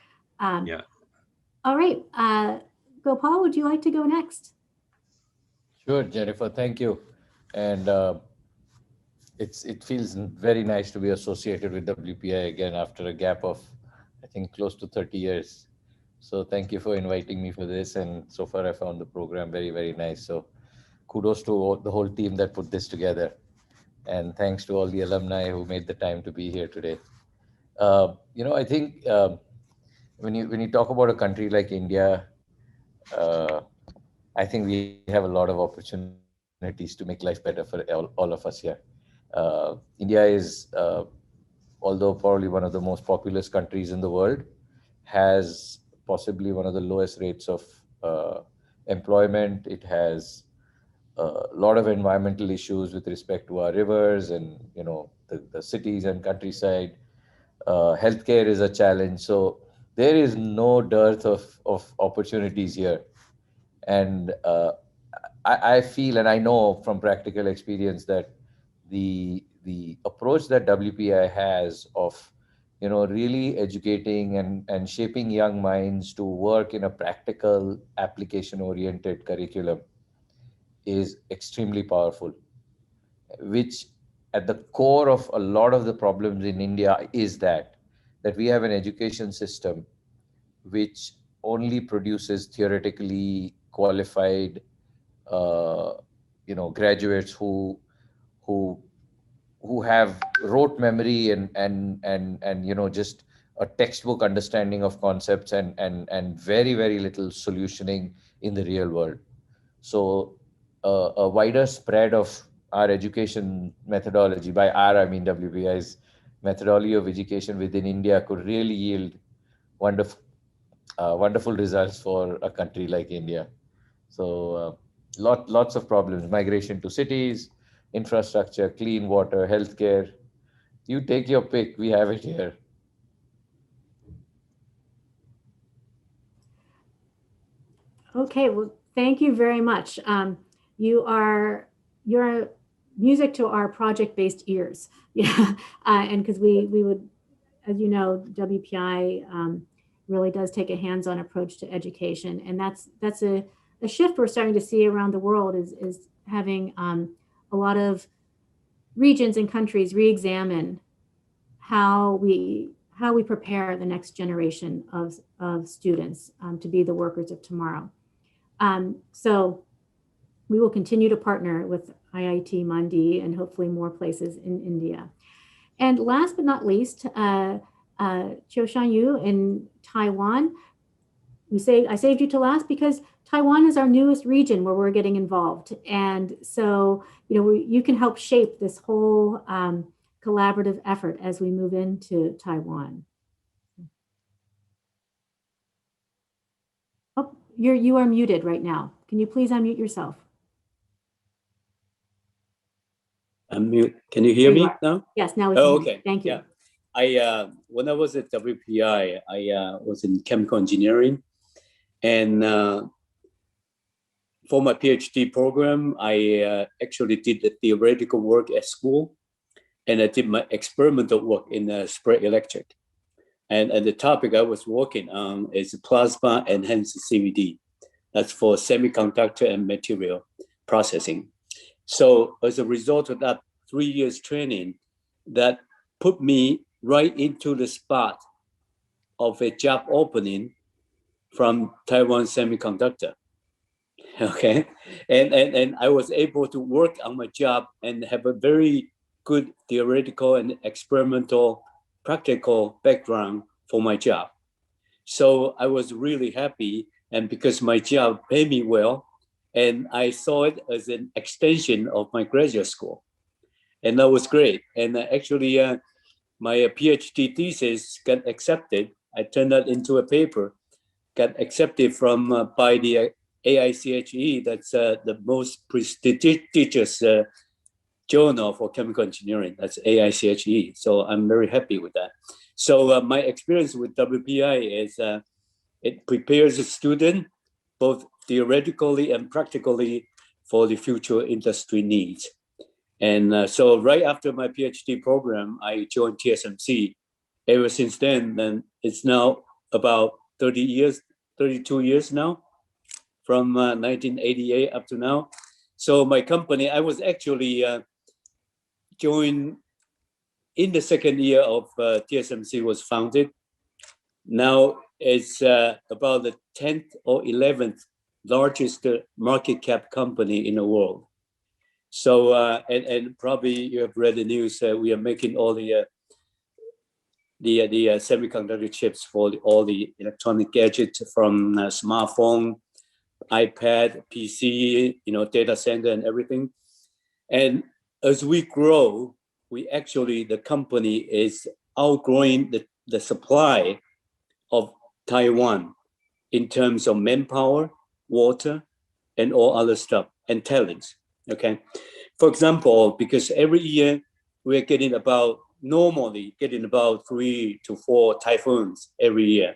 Yeah. All right, Gopal, would you like to go next? Sure, Jennifer, thank you. And it feels very nice to be associated with WPI again after a gap of, I think, close to 30 years. So thank you for inviting me for this. And so far I found the program very, very nice. So kudos to the whole team that put this together. And thanks to all the alumni who made the time to be here today. I think when you talk about a country like India, I think we have a lot of opportunities to make life better for all of us here. India is, although probably one of the most populous countries in the world, has possibly one of the lowest rates of employment. It has a lot of environmental issues with respect to our rivers and the cities and countryside. Healthcare is a challenge. So there is no dearth of opportunities here. And I feel, and I know from practical experience, that the approach that WPI has of really educating and shaping young minds to work in a practical, application-oriented curriculum is extremely powerful, which at the core of a lot of the problems in India is that we have an education system which only produces theoretically qualified graduates who have rote memory and just a textbook understanding of concepts and very, very little solutioning in the real world. So a wider spread of our education methodology, by our I mean WPI's methodology of education within India, could really yield wonderful results for a country like India. So lots of problems: migration to cities, infrastructure, clean water, healthcare. You take your pick. We have it here. Okay, well, thank you very much. You're music to our project-based ears. Yeah, and because we would, as you know, WPI really does take a hands-on approach to education, and that's a shift we're starting to see around the world is having a lot of regions and countries re-examine how we prepare the next generation of students to be the workers of tomorrow. So we will continue to partner with IIT Mandi and hopefully more places in India. And last but not least, Chiu-Shan Yu in Taiwan. I saved you to last because Taiwan is our newest region where we're getting involved. And so, you can help shape this whole collaborative effort as we move into Taiwan. Oh, you are muted right now. Can you please unmute yourself? Unmute. Can you hear me now? Yes, now we can. Okay. Thank you. Yeah. When I was at WPI, I was in chemical engineering, and for my PhD program, I actually did the theoretical work at school, and I did my experimental work in spread electric. And the topic I was working on is plasma enhanced CVD. That's for semiconductor and material processing. So as a result of that 3 years training, that put me right into the spot of a job opening from Taiwan Semiconductor. Okay, and I was able to work on my job and have a very good theoretical and experimental practical background for my job. So I was really happy, and because my job paid me well, and I saw it as an extension of my graduate school, and that was great. And actually, my PhD thesis got accepted. I turned that into a paper, got accepted from by the AICHE. That's the most prestigious journal for chemical engineering. That's AICHE. So I'm very happy with that. So my experience with WPI is it prepares a student both theoretically and practically for the future industry needs. And so right after my PhD program, I joined TSMC. Ever since then it's now about 32 years now, from 1988 up to now. So my company, I was actually joined in the second year of TSMC was founded. Now it's about the 10th or 11th largest market cap company in the world. So, and probably you have read the news, we are making all the semiconductor chips for all the electronic gadgets, from smartphone, iPad, PC, data center and everything. And as we grow, the company is outgrowing the supply of Taiwan in terms of manpower, water, and all other stuff, and talents, okay? For example, because every year we're normally getting about 3 to 4 typhoons every year.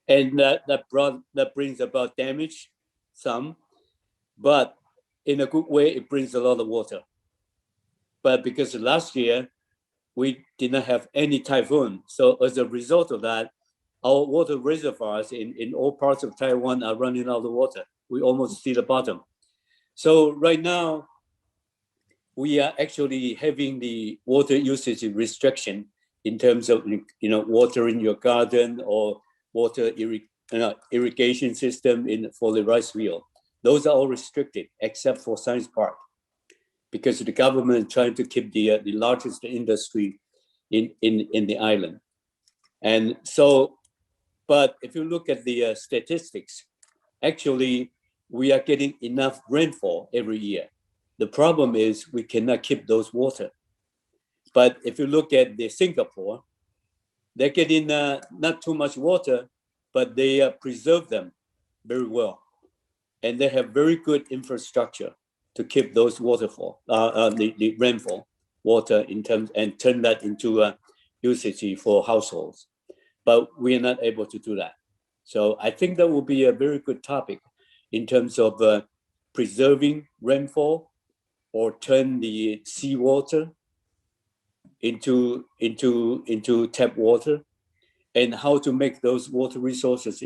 And that brings about damage, some, but in a good way, it brings a lot of water. But because last year, we did not have any typhoon. So as a result of that, our water reservoirs in all parts of Taiwan are running out of water. We almost see the bottom. So right now, we are actually having the water usage restriction in terms of watering your garden or water irrigation system for the rice field. Those are all restricted except for Science Park, because the government is trying to keep the largest industry in the island. And so, but if you look at the statistics, actually we are getting enough rainfall every year. The problem is we cannot keep those water. But if you look at Singapore, they're getting not too much water, but they preserve them very well. And they have very good infrastructure to keep those waterfall, the rainfall water in terms, and turn that into usage for households. But we are not able to do that. So I think that will be a very good topic in terms of preserving rainfall, or turn the seawater into tap water, and how to make those water resources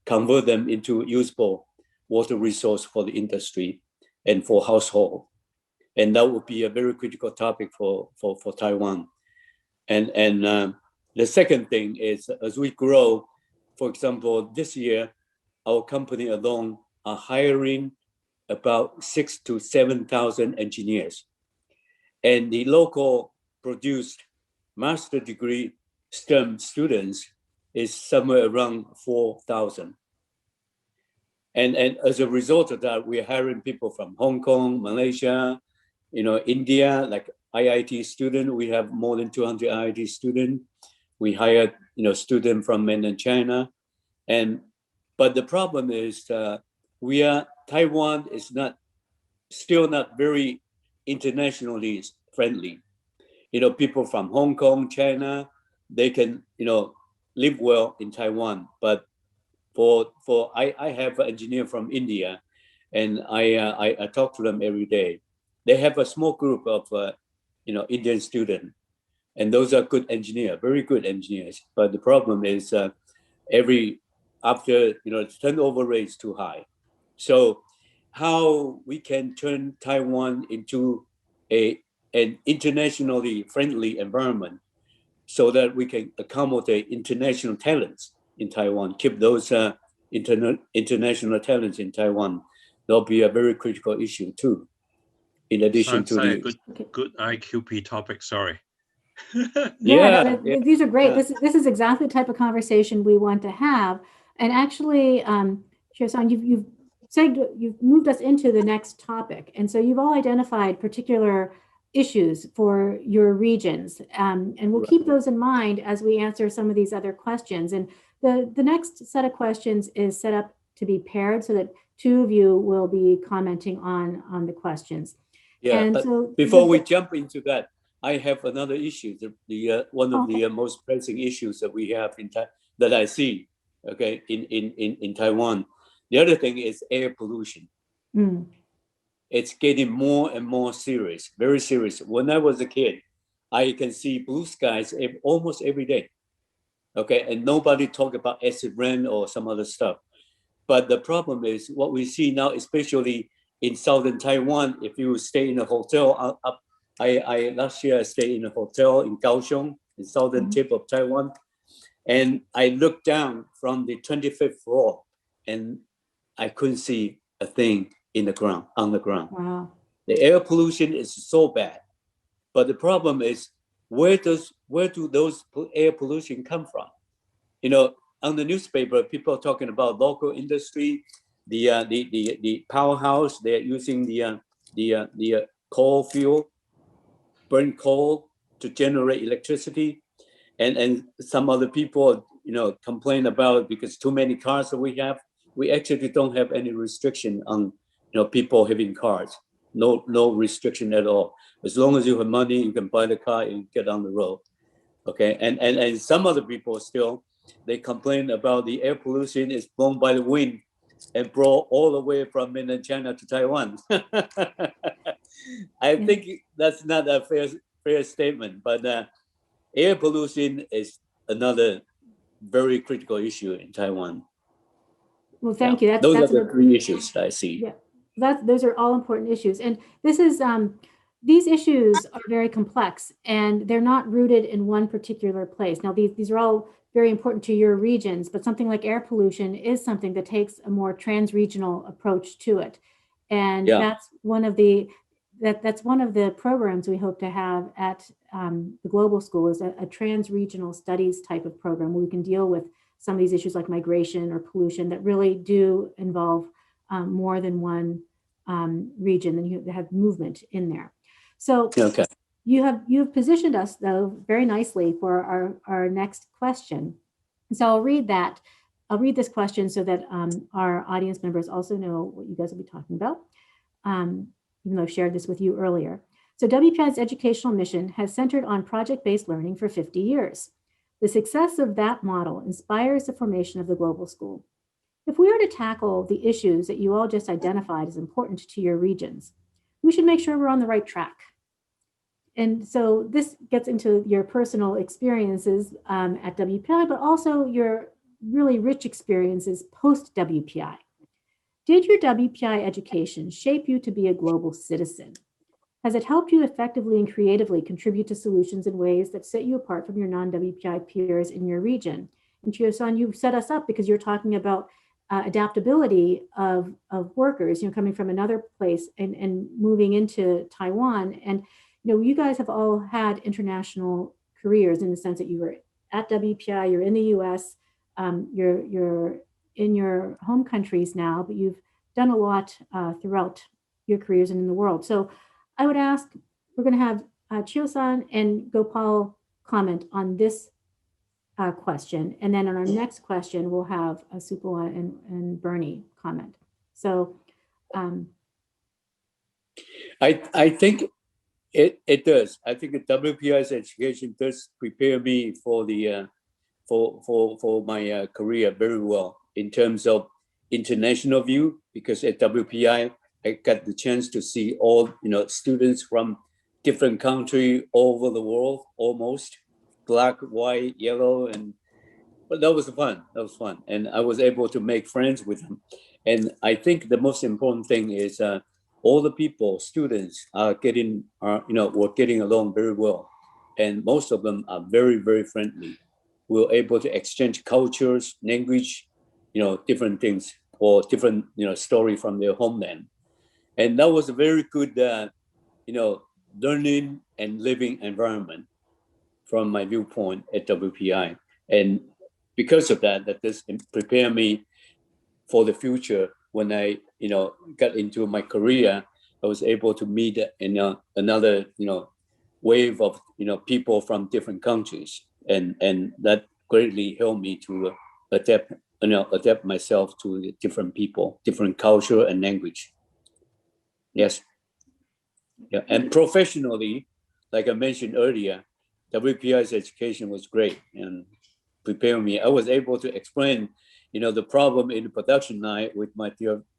convert them into usable water resource for the industry and for household. And that would be a very critical topic for Taiwan. And the second thing is, as we grow, for example, this year, our company alone are hiring about 6,000 to 7,000 engineers. And the local produced master degree STEM students is somewhere around 4,000. And as a result of that, we're hiring people from Hong Kong, Malaysia, India, like IIT student. We have more than 200 IIT students. We hired, students from mainland China. But the problem is Taiwan is still not very internationally friendly. People from Hong Kong, China, they can, live well in Taiwan. But I have an engineer from India, and I talk to them every day. They have a small group of Indian students, and those are good engineers, very good engineers. But the problem is after the turnover rate is too high. So how we can turn Taiwan into an internationally friendly environment so that we can accommodate international talents in Taiwan, keep those international talents in Taiwan. That'll be a very critical issue too. In addition to Sorry, the good IQP topic. Sorry. Yeah, These are great. yeah. This is exactly the type of conversation we want to have. And actually, Shio-san, you've moved us into the next topic, and so you've all identified particular issues for your regions, and we'll keep those in mind as we answer some of these other questions. And the next set of questions is set up to be paired so that two of you will be commenting on the questions. Yeah, and but so before we jump into that, I have another issue. One of the most pressing issues that we have that I see, okay, in Taiwan. The other thing is air pollution. It's getting more and more serious, very serious. When I was a kid, I can see blue skies almost every day, okay, and nobody talk about acid rain or some other stuff. But the problem is what we see now, especially in southern Taiwan. If you stay in a hotel I last year I stayed in a hotel in Kaohsiung, the southern tip of Taiwan, and I looked down from the 25th floor, and I couldn't see a thing on the ground. Wow. The air pollution is so bad, but the problem is where do those air pollution come from? On the newspaper, people are talking about local industry, the powerhouse. They're using the coal fuel. Burn coal to generate electricity, and some other people complain about it because too many cars that we have. We actually don't have any restriction on people having cars. No restriction at all. As long as you have money, you can buy the car and get on the road. Okay, and some other people still, they complain about the air pollution is blown by the wind and brought all the way from mainland China to Taiwan. I think that's not a fair statement, but air pollution is another very critical issue in Taiwan. Well, thank you. Those are the three issues that I see. Yeah, those are all important issues, and this is these issues are very complex, and they're not rooted in one particular place. Now, these are all very important to your regions, but something like air pollution is something that takes a more trans-regional approach to it, and that's one of the programs we hope to have at the Global School is a trans-regional studies type of program where we can deal with some of these issues like migration or pollution that really do involve more than one region, and you have movement in there. So you have positioned us though very nicely for our next question. So I'll read this question so that our audience members also know what you guys will be talking about, even though I've shared this with you earlier. So WPI's educational mission has centered on project-based learning for 50 years. The success of that model inspires the formation of the Global School. If we are to tackle the issues that you all just identified as important to your regions, we should make sure we're on the right track. And so this gets into your personal experiences at WPI, but also your really rich experiences post-WPI. Did your WPI education shape you to be a global citizen? Has it helped you effectively and creatively contribute to solutions in ways that set you apart from your non-WPI peers in your region? And Shio-san, you set us up because you're talking about adaptability of workers, coming from another place and moving into Taiwan. And you guys have all had international careers in the sense that you were at WPI, you're in the US, you're in your home countries now, but you've done a lot throughout your careers and in the world. So I would ask, we're going to have Shio-san and Gopal comment on this question. And then on our next question, we'll have Supala and Bernie comment. So I think it does. I think the WPI's education does prepare me for the for my career very well in terms of international view, because at WPI, I got the chance to see all, students from different countries all over the world, almost black, white, yellow, but that was fun. That was fun. And I was able to make friends with them. And I think the most important thing is all the people, students were getting along very well. And most of them are very, very friendly. We were able to exchange cultures, language, different things, or different, story from their homeland. And that was a very good, learning and living environment from my viewpoint at WPI. And because of that this prepared me for the future. When I, got into my career, I was able to meet, another, wave of, people from different countries. And that greatly helped me to adapt myself to different people, different culture and language. Yes. Yeah. And professionally, like I mentioned earlier, WPI's education was great and prepared me. I was able to explain, the problem in the production line with my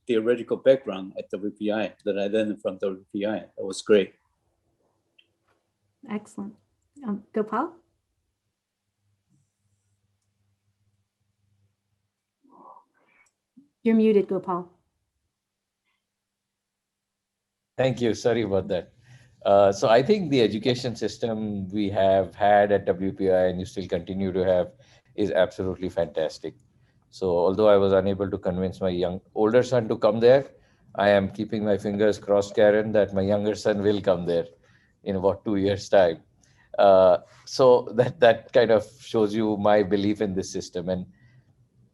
theoretical background at WPI that I learned from WPI. That was great. Excellent. Gopal? You're muted, Gopal. Thank you. Sorry about that. So I think the education system we have had at WPI and you still continue to have is absolutely fantastic. So although I was unable to convince my older son to come there, I am keeping my fingers crossed, Karen, that my younger son will come there in about 2 years' time. So that kind of shows you my belief in this system. And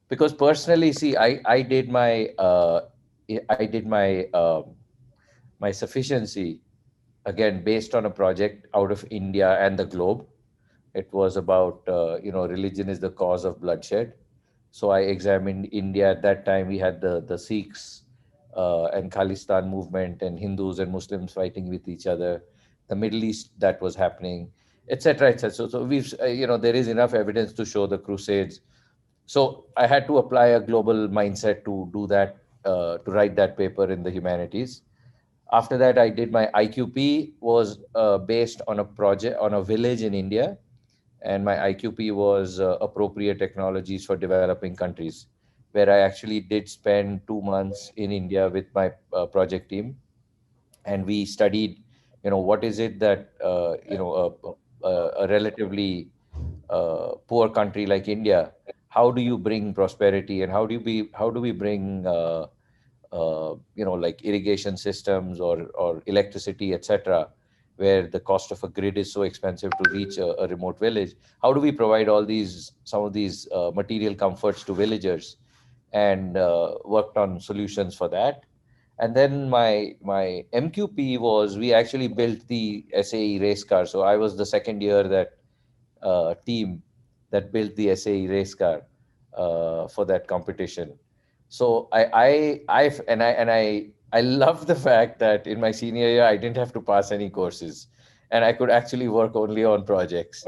because personally, see, I did my my sufficiency again based on a project out of India and the globe. It was about religion is the cause of bloodshed. So I examined India. At that time we had the Sikhs and Khalistan movement and Hindus and Muslims fighting with each other, the Middle East that was happening, etc., etc. So we've there is enough evidence to show the Crusades. So I had to apply a global mindset to do that, to write that paper in the humanities. After that, I did my IQP, was based on a project on a village in India, and my IQP was appropriate technologies for developing countries, where I actually did spend 2 months in India with my project team, and we studied, what is it that a relatively poor country like India, how do you bring prosperity, and how do we bring like irrigation systems or electricity, etc., where the cost of a grid is so expensive to reach a remote village. How do we provide some of these material comforts to villagers, and worked on solutions for that. And then my MQP was, we actually built the SAE race car. So I was the second year that team that built the SAE race car for that competition. So I love the fact that in my senior year I didn't have to pass any courses, and I could actually work only on projects.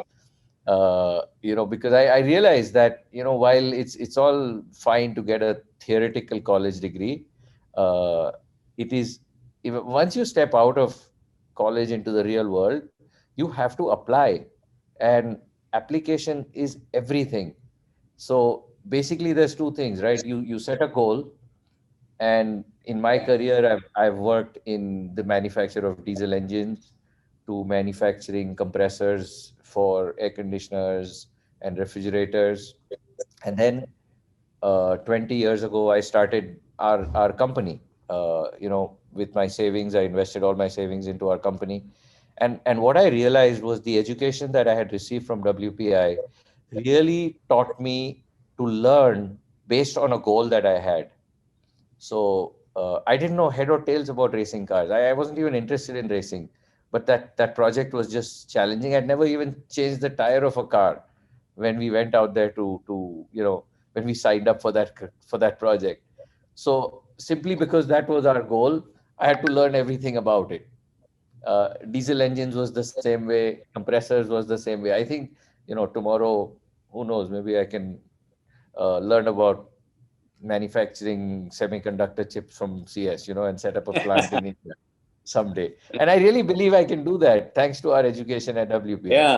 Because I realized that while it's all fine to get a theoretical college degree, it is once you step out of college into the real world, you have to apply, and application is everything. So basically, there's two things, right? You set a goal, and in my career, I've worked in the manufacture of diesel engines to manufacturing compressors for air conditioners and refrigerators. And then 20 years ago, I started our company. With my savings, I invested all my savings into our company. And what I realized was the education that I had received from WPI really taught me to learn based on a goal that I had. So I didn't know head or tails about racing cars. I wasn't even interested in racing, but that project was just challenging. I'd never even changed the tire of a car when we went out there to when we signed up for that project. So simply because that was our goal, I had to learn everything about it. Diesel engines was the same way. Compressors was the same way. I think tomorrow, who knows? Maybe I can learn about manufacturing semiconductor chips from CS, and set up a plant in India someday. And I really believe I can do that thanks to our education at WPI. Yeah.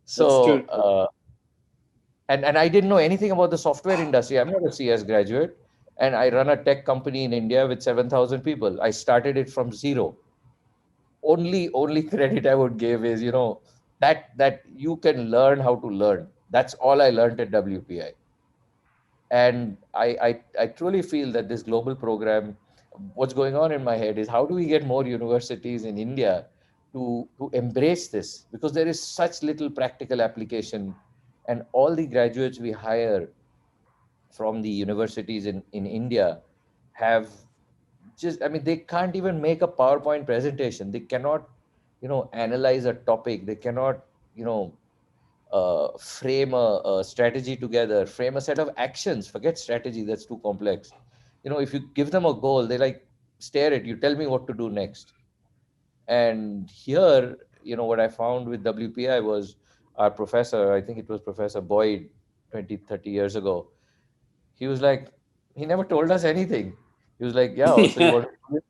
So, That's true. and I didn't know anything about the software industry. I'm not a CS graduate, and I run a tech company in India with 7,000 people. I started it from zero. Only credit I would give is, that you can learn how to learn. That's all I learned at WPI. And I truly feel that this global program, what's going on in my head is how do we get more universities in India to embrace this? Because there is such little practical application, and all the graduates we hire from the universities in India have they can't even make a PowerPoint presentation. They cannot, analyze a topic. They cannot, frame a strategy together, frame a set of actions. Forget strategy, that's too complex. If you give them a goal, they stare at you, tell me what to do next. And here, what I found with WPI was our professor, I think it was Professor Boyd 20, 30 years ago. He was like, he never told us anything. He was like, yeah, so you want to do it?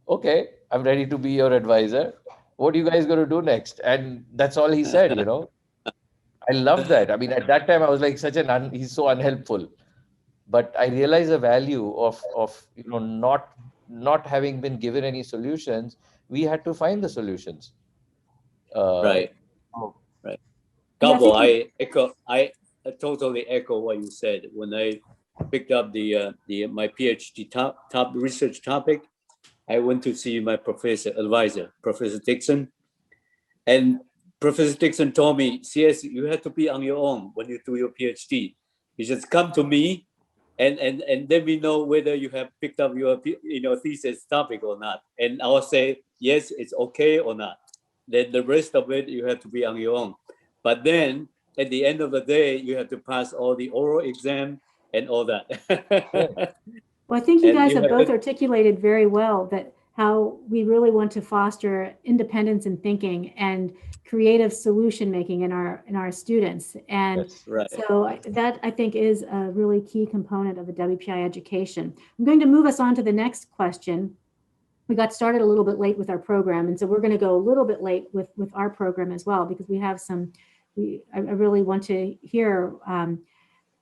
Okay, I'm ready to be your advisor. What are you guys going to do next? And that's all he said, I love that. I mean, at that time, I was like, he's so unhelpful. But I realized the value of not having been given any solutions. We had to find the solutions. Right. Gabo, I totally echo what you said. When I picked up my PhD top research topic, I went to see my advisor, Professor Dixon. And Professor Dixon told me, CS, you have to be on your own when you do your PhD. You just come to me and let me know whether you have picked up your thesis topic or not. And I'll say, yes, it's okay or not. Then the rest of it, you have to be on your own. But then at the end of the day, you have to pass all the oral exam and all that. Well, I think you guys have both articulated very well that how we really want to foster independence in thinking and creative solution making in our students. And so that I think is a really key component of the WPI education. I'm going to move us on to the next question. We got started a little bit late with our program, and so we're going to go a little bit late with our program as well, because we have I really want to hear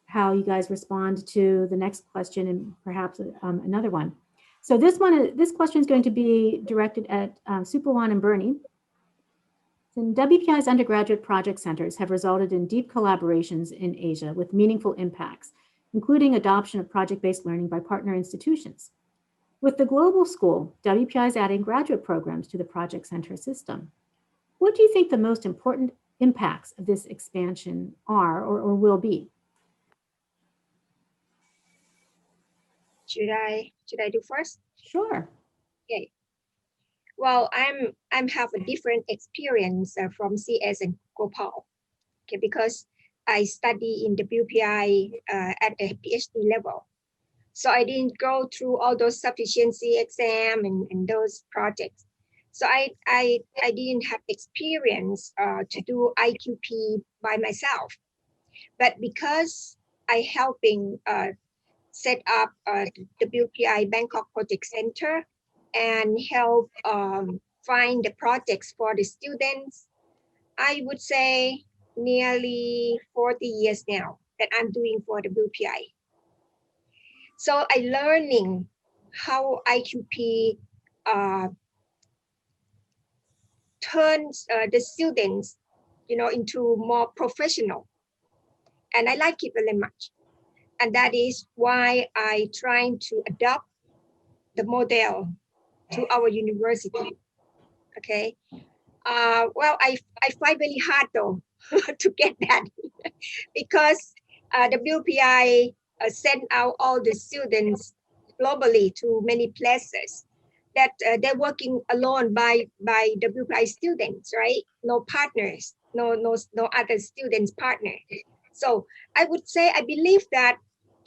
how you guys respond to the next question and perhaps another one. So this question is going to be directed at Supawan and Bernie. And WPI's undergraduate project centers have resulted in deep collaborations in Asia with meaningful impacts, including adoption of project-based learning by partner institutions. With the global school, WPI is adding graduate programs to the project center system. What do you think the most important impacts of this expansion are or will be? Should I do first? Sure. Okay. Well, I'm have a different experience from CS and Gopal. Okay, because I study in WPI at a PhD level. So I didn't go through all those sufficiency exam and those projects. So I didn't have experience to do IQP by myself. But because I helping set up WPI Bangkok Project Center and help find the projects for the students, I would say nearly 40 years now that I'm doing for the WPI. So I learning how IQP turns the students, into more professional, and I like it very much. And that is why I trying to adopt the model to our university. Okay. Well, I fight really hard though to get that because the WPI sent out all the students globally to many places that they're working alone by WPI students, right? No partners, no other students partner. So I would say I believe that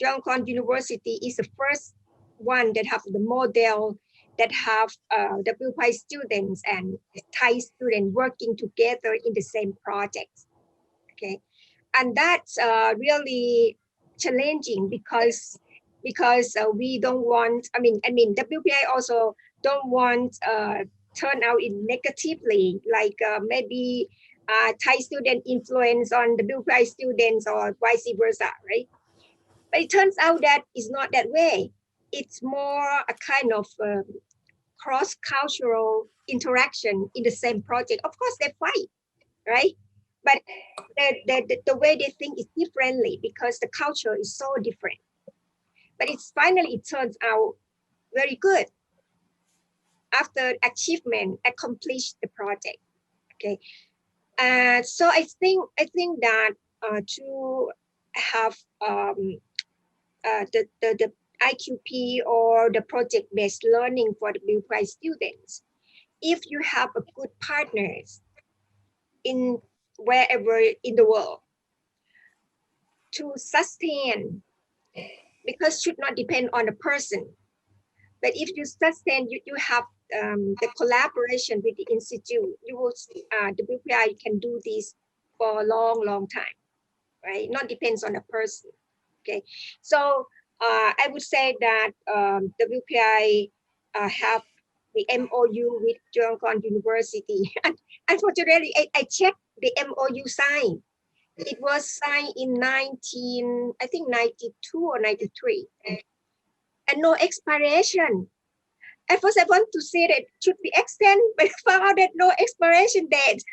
Yongkon University is the first one that have the model that have WPI students and Thai students working together in the same project. Okay, and that's really challenging because we don't want. I mean, WPI also don't want turn out in negatively, like maybe Thai student influence on the WPI students or vice versa, right? But it turns out that it's not that way. It's more a kind of cross-cultural interaction in the same project. Of course, they fight, right? But the way they think is differently because the culture is so different. But it turns out very good. After achievement, accomplish the project. Okay, so I think that to have the IQP or the project-based learning for the WPI students, if you have a good partners in wherever in the world to sustain, because should not depend on the person, but if you sustain, you have the collaboration with the institute, you will the WPI can do this for a long time, right? Not depends on the person. Okay, so I would say that WPI have the MOU with Chulalongkorn University. Unfortunately, I checked the MOU sign. It was signed in 92 or 93, and no expiration. At first, I want to say that it should be extended, but I found out that no expiration date.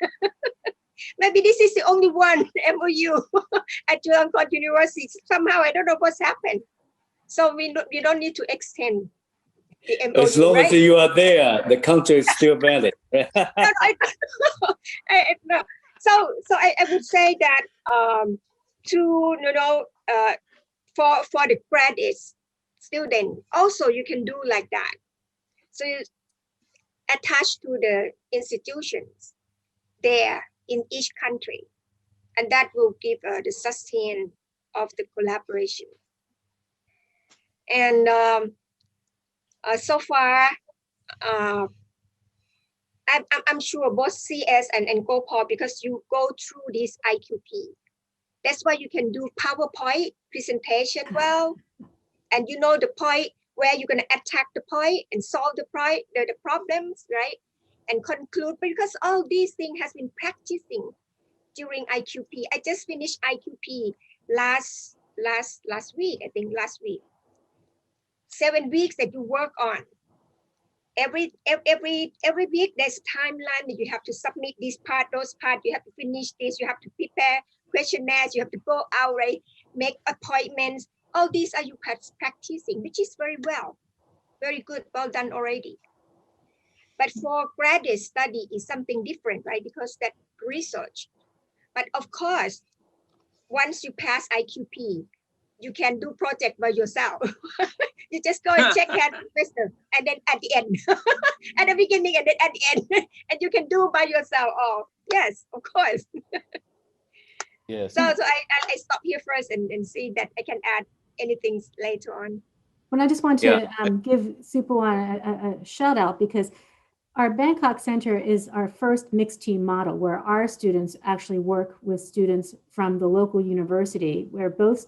Maybe this is the only one MOU at Chulalongkorn University. Somehow, I don't know what's happened. So we don't need to extend the MOU, as long right? as you are there, the contract is still valid. No. So I would say that for the graduate student also you can do like that. So you attach to the institutions there in each country, and that will give the sustain of the collaboration. And so far, I'm sure both CS and GoPro, because you go through this IQP. That's why you can do PowerPoint presentation well, and you know the point where you're going to attack the point and solve the problems, right? And conclude, because all these things has been practicing during IQP. I just finished IQP last week, I think last week. 7 weeks that you work on. Every week there's a timeline that you have to submit this part, those part, you have to finish this, you have to prepare questionnaires, you have to go out, right? Make appointments. All these are you practicing, which is very well, very good, well done already. But for graduate study is something different, right? Because that research. But of course, once you pass IQP, you can do project by yourself. You just go and check hand question, and then at the end, at the beginning, and then at the end, and you can do by yourself. Oh, yes, of course. Yes. So I stop here first and see that I can add anything later on. Well, I just want to give Supawan a shout out, because our Bangkok Center is our first mixed team model, where our students actually work with students from the local university, where both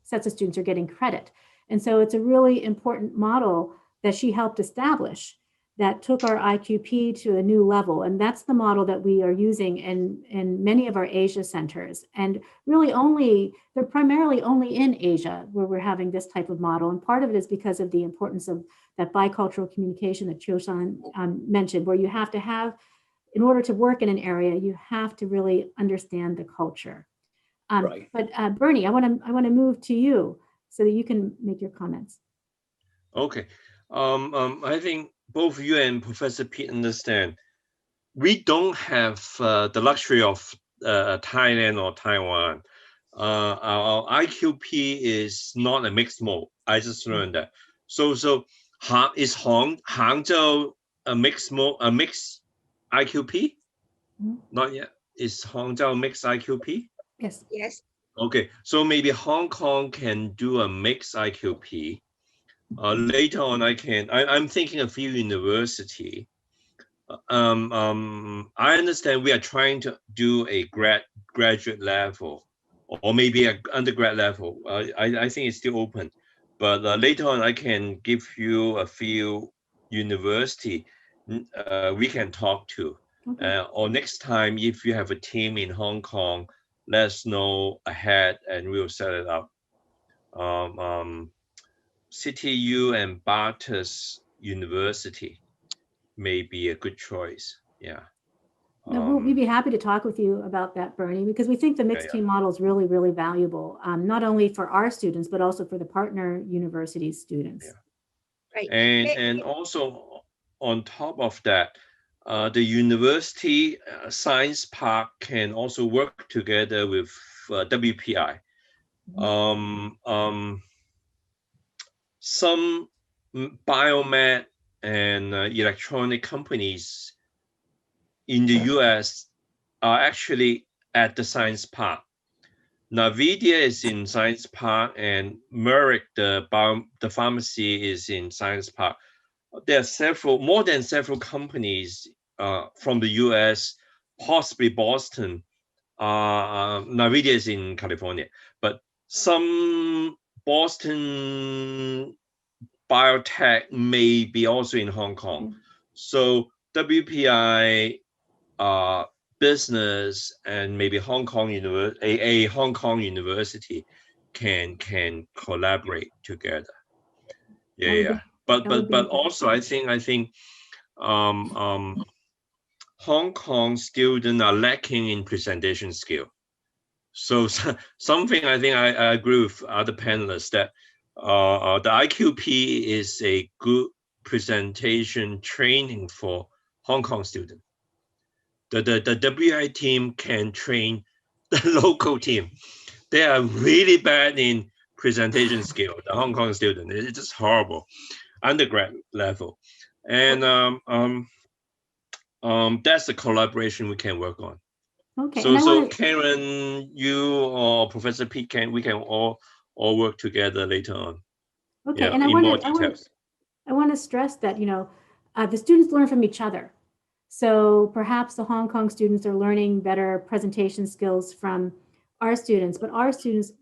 sets of students are getting credit. And so it's a really important model that she helped establish that took our IQP to a new level. And that's the model that we are using in many of our Asia centers. And really they're primarily only in Asia where we're having this type of model. And part of it is because of the importance of that bicultural communication that Chio-san mentioned, where you have to have, in order to work in an area, you have to really understand the culture. Right. But Bernie, I want to move to you so that you can make your comments. Okay. I think both you and Professor Pete understand we don't have the luxury of Thailand or Taiwan. Our IQP is not a mixed mode. I just learned that. So is Hangzhou a mixed mode, a mixed IQP? Not yet. Is Hangzhou a mixed IQP? Yes. Yes. Okay, so maybe Hong Kong can do a mixed IQP. Later on, I'm thinking a few university. I understand we are trying to do a graduate level or maybe at undergrad level. I think it's still open, but later on I can give you a few university we can talk to. Okay. Or next time, if you have a team in Hong Kong, let us know ahead and we'll set it up. CTU and Bartus University may be a good choice. Yeah. No, we'd be happy to talk with you about that, Bernie, because we think the mixed team model is really, really valuable, not only for our students, but also for the partner university students. Yeah. Right. And also on top of that, the university science park can also work together with WPI. Some biomed and electronic companies in the US are actually at the science park. Nvidia is in Science Park, and Merck, the pharmacy, is in Science Park. There are more than several companies from the US, possibly Boston. Nvidia is in California, but some Boston biotech may be also in Hong Kong. So WPI business and maybe a Hong Kong university can collaborate together. Yeah. But also I think Hong Kong students are lacking in presentation skill. So something I think I agree with other panelists that the IQP is a good presentation training for Hong Kong students. The WPI team can train the local team. They are really bad in presentation skill, the Hong Kong student. It's just horrible, undergrad level. And that's a collaboration we can work on. Okay. So Karen, you or Professor Pete, we can all work together later on. Okay, Yeah, and in more details. I want to stress that, the students learn from each other. So perhaps the Hong Kong students are learning better presentation skills from our students, but our students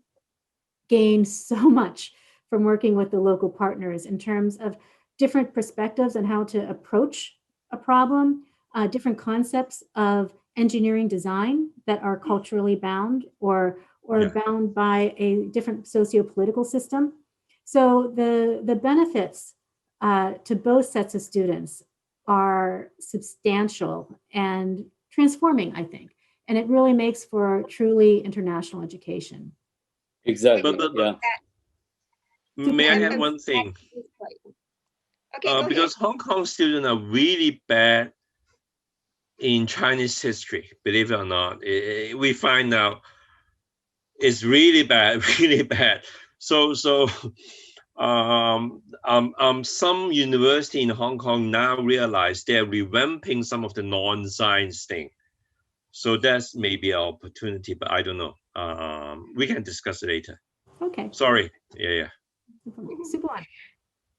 gain so much from working with the local partners in terms of different perspectives on how to approach a problem, different concepts of engineering design that are culturally bound or bound by a different socio-political system. So the benefits to both sets of students are substantial and transforming, I think. And it really makes for truly international education. Exactly. May I add one thing? Okay, because Hong Kong students are really bad in Chinese history, believe it or not. We find out it's really bad, really bad. So some university in Hong Kong now realize they're revamping some of the non-science thing. So that's maybe an opportunity, but I don't know. We can discuss it later. Okay. Sorry. Yeah. Super.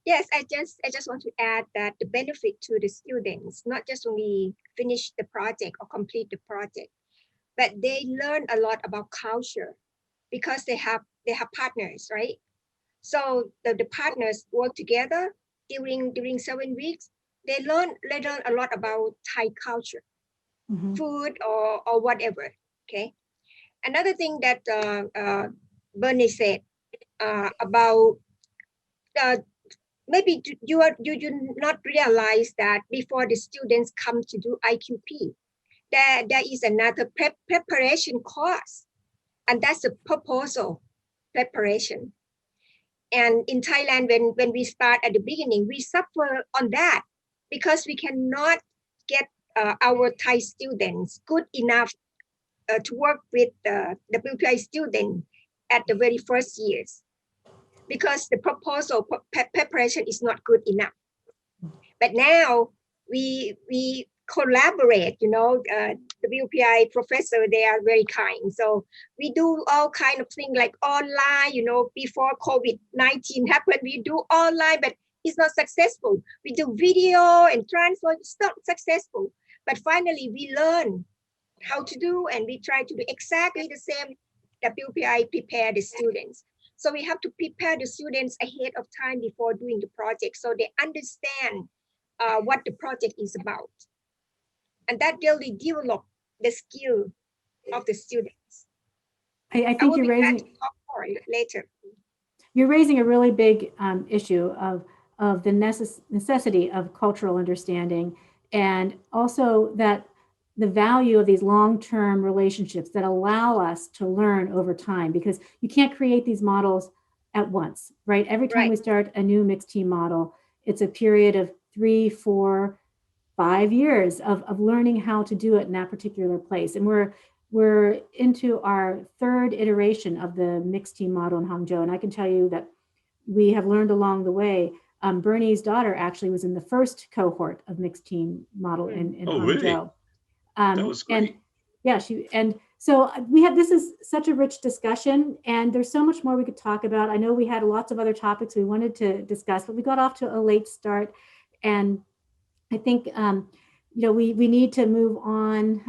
Yes, I just want to add that the benefit to the students, not just when we finish the project or complete the project, but they learn a lot about culture because they have partners, right? So the partners work together during 7 weeks. They learn a lot about Thai culture, food or whatever. Okay. Another thing that Bernie said about maybe you not realize that before the students come to do IQP, there is another preparation course, and that's a proposal preparation. And in Thailand, when we start at the beginning, we suffer on that because we cannot get our Thai students good enough to work with the WPI student at the very first years, because the proposal preparation is not good enough. But now we collaborate, the WPI professor, they are very kind. So we do all kind of things like online, before COVID-19 happened, we do online, but it's not successful. We do video and transfer, it's not successful. But finally we learn how to do, and we try to do exactly the same WPI prepare the students. So we have to prepare the students ahead of time before doing the project so they understand what the project is about. And that really develop the skill of the students. I think you're raising, talk more later. You're raising a really big issue of the necessity of cultural understanding, and also that the value of these long-term relationships that allow us to learn over time, because you can't create these models at once, right? Every time we start a new mixed team model, it's a period of 3, 4, 5 years of learning how to do it in that particular place. And we're into our third iteration of the mixed team model in Hangzhou. And I can tell you that we have learned along the way. Bernie's daughter actually was in the first cohort of mixed team model in Hangzhou. Really? That was great. So we have, this is such a rich discussion, and there's so much more we could talk about. I know we had lots of other topics we wanted to discuss, but we got off to a late start. And I think, we need to move on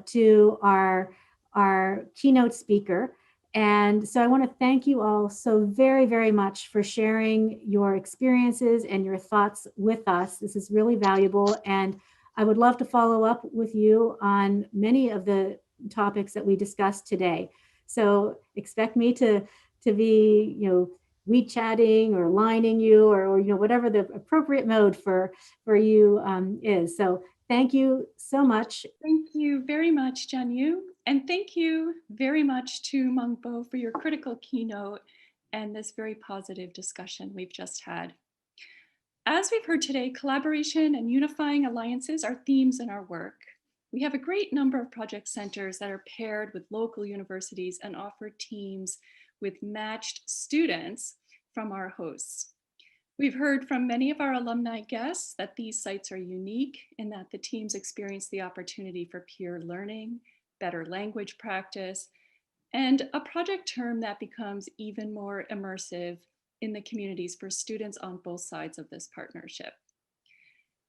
to our keynote speaker. And so I want to thank you all so very, very much for sharing your experiences and your thoughts with us. This is really valuable. And I would love to follow up with you on many of the topics that we discussed today. So expect me to be, WeChatting or lining you or whatever the appropriate mode for you is. So thank you so much. Thank you very much, Jianyu. And thank you very much to Mengbo for your critical keynote and this very positive discussion we've just had. As we've heard today, collaboration and unifying alliances are themes in our work. We have a great number of project centers that are paired with local universities and offer teams with matched students from our hosts. We've heard from many of our alumni guests that these sites are unique in that the teams experience the opportunity for peer learning, better language practice, and a project term that becomes even more immersive in the communities for students on both sides of this partnership.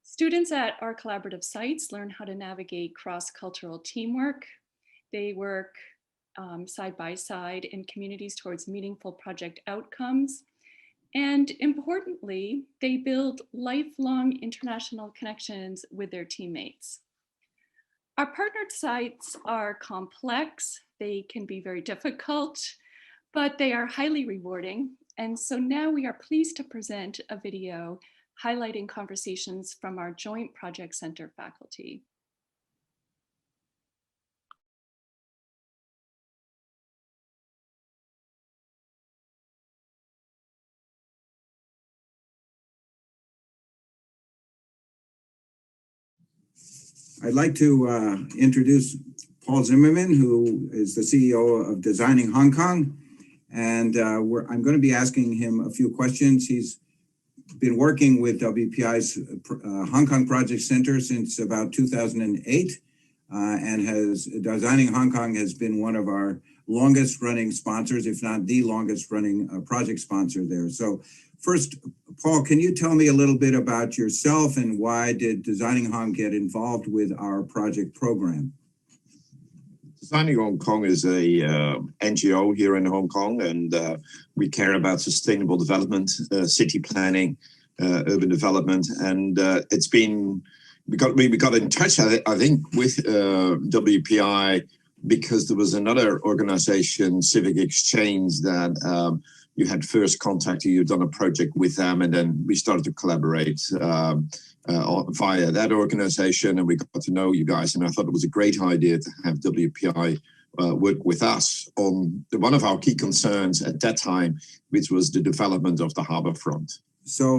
Students at our collaborative sites learn how to navigate cross-cultural teamwork. They work side by side in communities towards meaningful project outcomes. And importantly, they build lifelong international connections with their teammates. Our partnered sites are complex. They can be very difficult, but they are highly rewarding. And so now we are pleased to present a video highlighting conversations from our Joint Project Center faculty. I'd like to introduce Paul Zimmerman, who is the CEO of Designing Hong Kong. And I'm going to be asking him a few questions. He's been working with WPI's Hong Kong Project Center since about 2008, and Designing Hong Kong has been one of our longest running sponsors, if not the longest running project sponsor there. So first, Paul, can you tell me a little bit about yourself and why did Designing Hong get involved with our project program? Designing Hong Kong is a NGO here in Hong Kong, and we care about sustainable development, city planning, urban development, and we got in touch, I think, with WPI because there was another organization, Civic Exchange, that you had first contacted. You'd done a project with them, and then we started to collaborate via that organization, and we got to know you guys. And I thought it was a great idea to have WPI work with us on one of our key concerns at that time, which was the development of the harbor front. So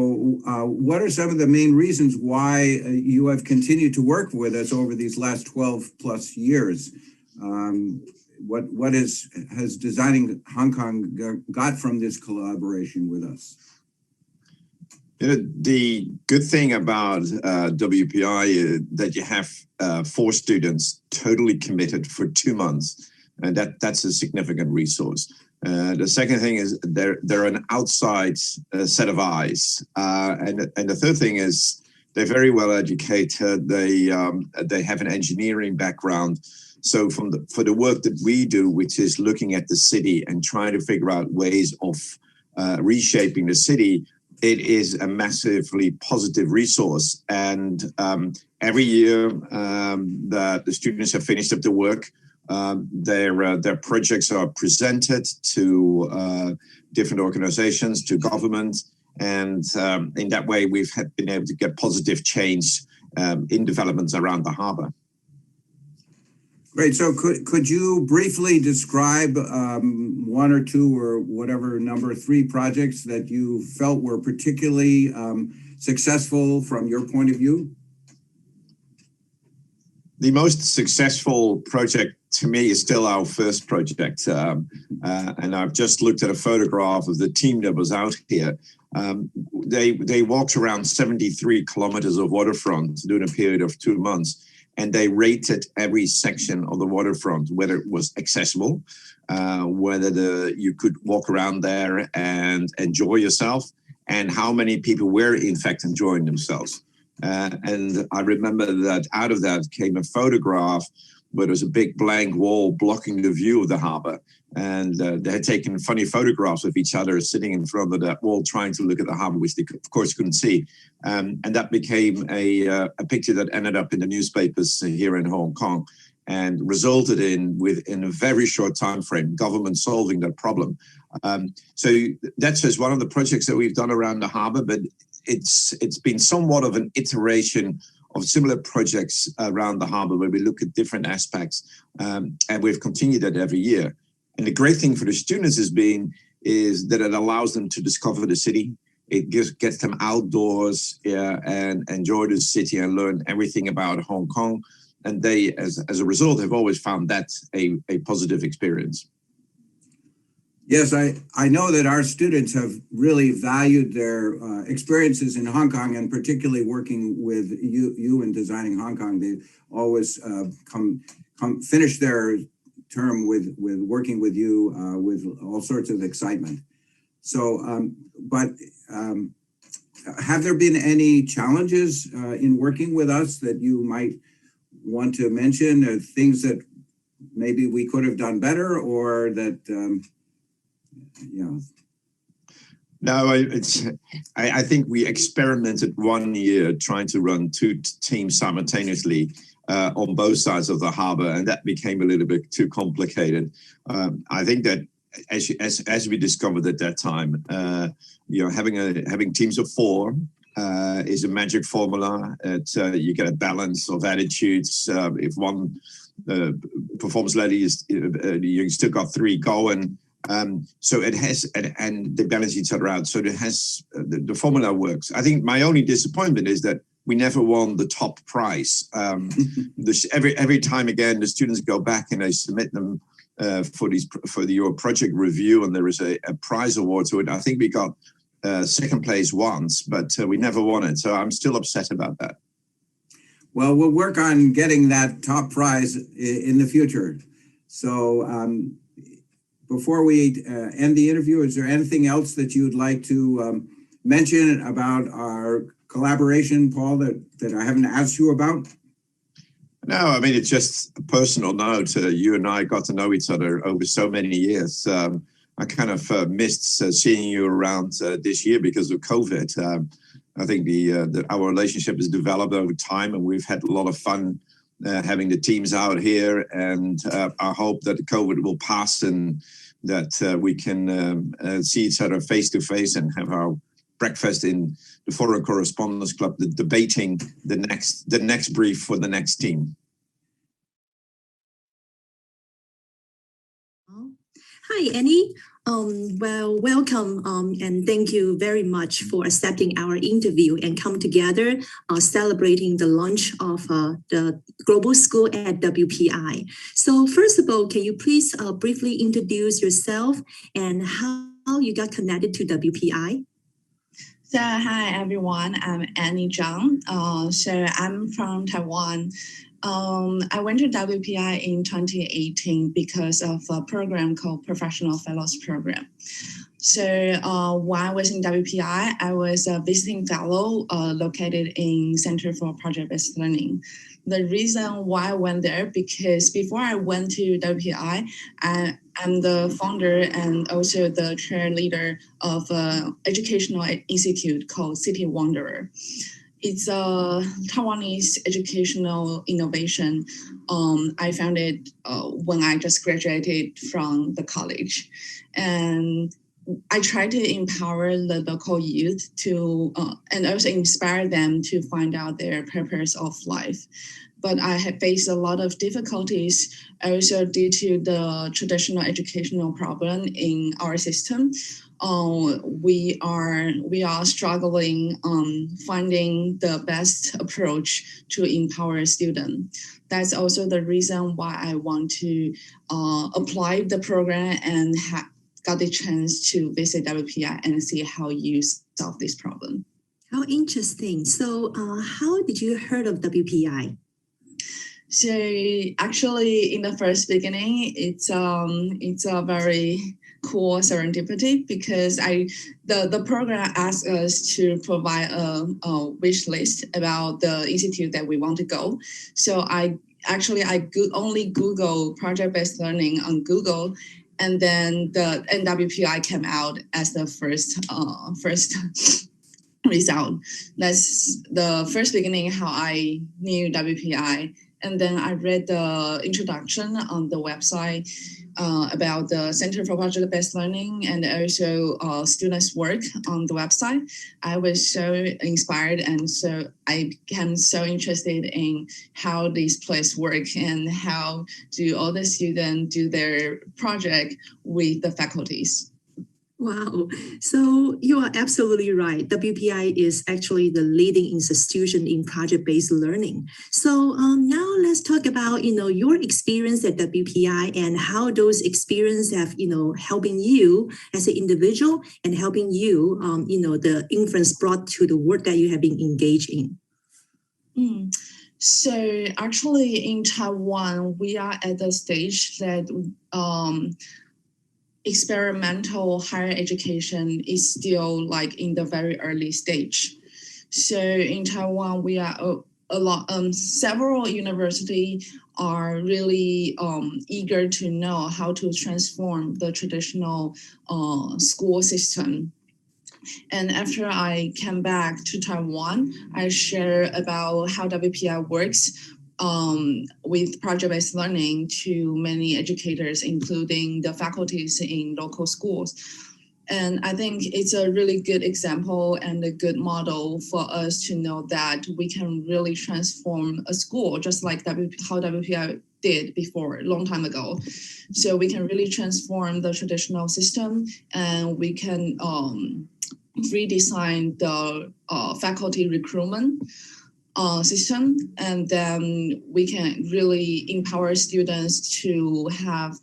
what are some of the main reasons why you have continued to work with us over these last 12 plus years? What has Designing Hong Kong got from this collaboration with us? The good thing about WPI is that you have 4 students totally committed for 2 months, and that's a significant resource. The second thing is they're an outside set of eyes, and the third thing is they're very well educated. They have an engineering background, So for the work that we do, which is looking at the city and trying to figure out ways of reshaping the city, it is a massively positive resource. And every year that the students have finished up the work, their projects are presented to different organizations, to government. And in that way, we've been able to get positive change in developments around the harbor. Great. So could you briefly describe one or two or whatever number, 3 projects that you felt were particularly successful from your point of view? The most successful project to me is still our first project. And I've just looked at a photograph of the team that was out here. They walked around 73 kilometers of waterfront during a period of 2 months. And they rated every section of the waterfront, whether it was accessible, whether you could walk around there and enjoy yourself, and how many people were in fact enjoying themselves. And I remember that out of that came a photograph where there was a big blank wall blocking the view of the harbor. And they had taken funny photographs of each other sitting in front of that wall trying to look at the harbor, which they, of course, couldn't see. And that became a picture that ended up in the newspapers here in Hong Kong and resulted in, within a very short time frame, government solving that problem. So that's just one of the projects that we've done around the harbor, but it's been somewhat of an iteration of similar projects around the harbor where we look at different aspects, and we've continued that every year. And the great thing for the students is that it allows them to discover the city. It gets them outdoors and enjoy the city and learn everything about Hong Kong. And they, as a result, have always found that a positive experience. Yes, I know that our students have really valued their experiences in Hong Kong, and particularly working with you in Designing Hong Kong. They always finish their term with working with you with all sorts of excitement. So, but have there been any challenges in working with us that you might want to mention, things that maybe we could have done better, or that, No, I think we experimented 1 year trying to run 2 teams simultaneously on both sides of the harbor, and that became a little bit too complicated. I think that as we discovered at that time, having teams of 4 is a magic formula. You get a balance of attitudes. If one performs lady, you still got 3 going. So it has, and they balance each other out. So it has, the formula works. I think my only disappointment is that we never won the top prize. Every time again, the students go back and they submit them for your project review, and there is a prize award to it. I think we got second place once, but we never won it. So I'm still upset about that. Well, we'll work on getting that top prize in the future. So before we end the interview, is there anything else that you'd like to mention about our collaboration, Paul, that I haven't asked you about? No, I mean, it's just a personal note. You and I got to know each other over so many years. I kind of missed seeing you around this year because of COVID. I think our relationship has developed over time, and we've had a lot of fun having the teams out here. And I hope that COVID will pass and that we can see each other face to face and have our breakfast in the Foreign Correspondents Club, debating the next brief for the next team. Hi, Annie. Well, welcome and thank you very much for accepting our interview and come together celebrating the launch of the Global School at WPI. So first of all, can you please briefly introduce yourself and how you got connected to WPI? So hi everyone, I'm Annie Zhang. So I'm from Taiwan. I went to WPI in 2018 because of a program called Professional Fellows Program. So while I was in WPI, I was a visiting fellow located in Center for Project-Based Learning. the reason why I went there, because before I went to WPI, I'm the founder and also the chair leader of an educational institute called City Wanderer. It's a Taiwanese educational innovation. I found it when I just graduated from the college. And I try to empower the local youth to, and also inspire them to find out their purpose of life. But I have faced a lot of difficulties also due to the traditional educational problem in our system. We are struggling finding the best approach to empower students. That's also the reason why I want to apply the program and got the chance to visit WPI and see how you solve this problem. How interesting. So how did you heard of WPI? So actually in the first beginning, it's a very cool serendipity because the program asked us to provide a wish list about the institute that we want to go. So I only Google project-based learning on Google, and then the WPI came out as the first result. That's the first beginning how I knew WPI. And then I read the introduction on the website about the Center for Project-Based Learning and also students' work on the website. I was so inspired, and so I became so interested in how this place works and how do all the students do their project with the faculties. Wow. So you are absolutely right. WPI is actually the leading institution in project-based learning. So now let's talk about, your experience at WPI and how those experiences have, helping you as an individual and helping you, the influence brought to the work that you have been engaged in. So actually in Taiwan, we are at the stage that experimental higher education is still like in the very early stage. So in Taiwan, we are several universities are really eager to know how to transform the traditional school system. And after I came back to Taiwan, I share about how WPI works with project-based learning to many educators, including the faculties in local schools. And I think it's a really good example and a good model for us to know that we can really transform a school, just like how WPI did before, a long time ago. So we can really transform the traditional system, and we can redesign the faculty recruitment system, and then we can really empower students to have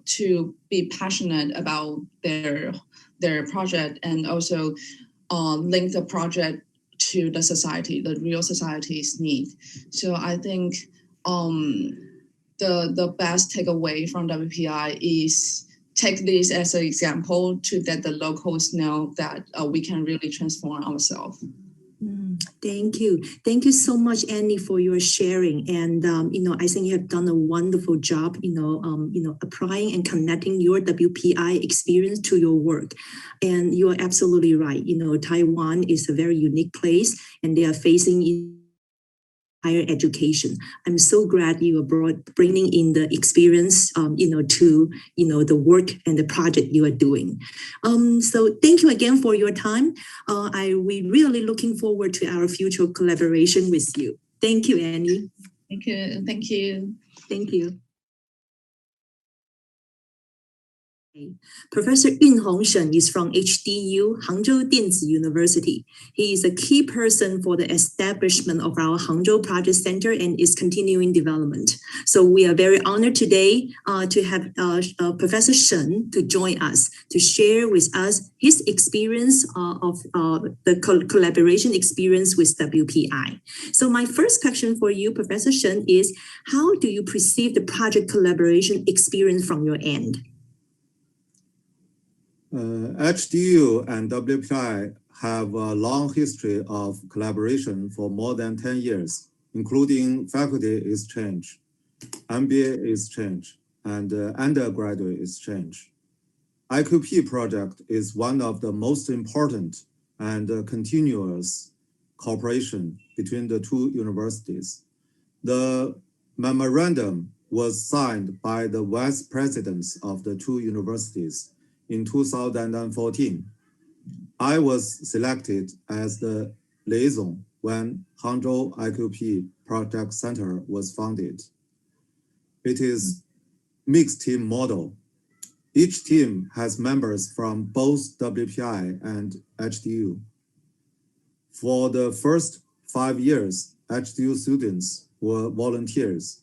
to be passionate about their project, and also link the project to the society, the real society's need. So I think the best takeaway from WPI is take this as an example to let the locals know that we can really transform ourselves. Thank you. Thank you so much, Annie, for your sharing. And, I think you have done a wonderful job, applying and connecting your WPI experience to your work. And you are absolutely right. Taiwan is a very unique place, and they are facing higher education. I'm so glad you are bringing in the experience, to, the work and the project you are doing. So thank you again for your time. We really looking forward to our future collaboration with you. Thank you, Annie. Thank you. Thank you. Thank you. Professor Yunhong Shen is from HDU, Hangzhou Dianzi University. He is a key person for the establishment of our Hangzhou Project Center and its continuing development. So we are very honored today to have Professor Shen to join us to share with us his experience of the collaboration experience with WPI. So my first question for you, Professor Shen, is how do you perceive the project collaboration experience from your end? HDU and WPI have a long history of collaboration for more than 10 years. including faculty exchange, MBA exchange, and undergraduate exchange. IQP project is one of the most important and continuous cooperation between the two universities. The memorandum was signed by the vice presidents of the two universities in 2014. I was selected as the liaison when Hangzhou IQP Project Center was founded. It is mixed team model. Each team has members from both WPI and HDU. For the first 5 years, HDU students were volunteers.